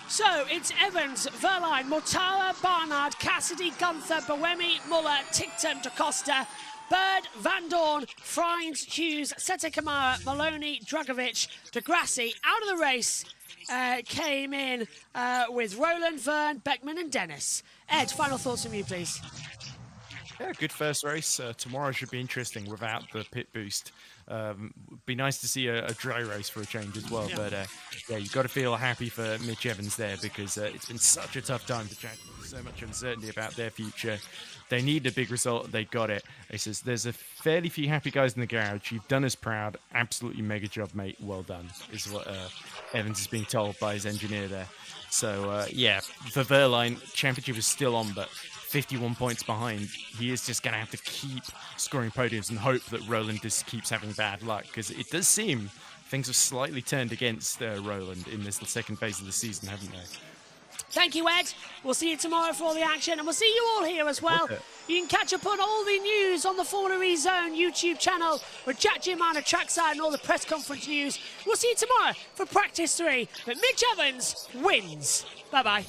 So it's Evans, Verline, Mortara, Barnard, Cassidy, Günther, Buemi, Muller, Ticktum, DaCosta, Bird, Van Dorn, Freins, Hughes, Sete Kamara, Maloney, Dragovic, Degrassi out of the race. Came in with Roland, Verne, Beckman and Dennis. Ed, final thoughts from you, please. Yeah, good first race. Tomorrow should be interesting without the pit boost. Be nice to see a dry race for a change as well. Yeah. But yeah, you've got to feel happy for Mitch Evans there because it's been such a tough time to track. So much uncertainty about their future. They need a big result. They got it. He says, there's a fairly few happy guys in the garage. You've done us proud. Absolutely mega job, mate. Well done, is what Evans is being told by his engineer there. So, yeah, for Verline, championship is still on, but 51 points behind. He is just going to have to keep scoring podiums and hope that Roland just keeps having bad luck, because it does seem things have slightly turned against Roland in this second phase of the season, haven't they? Thank you, Ed. We'll see you tomorrow for all the action, and we'll see you all here as well. Okay. You can catch up on all the news on the Formula E Zone YouTube channel with Jack Jim on a trackside and all the press conference news. We'll see you tomorrow for practice 3. But Mitch Evans wins. Bye-bye.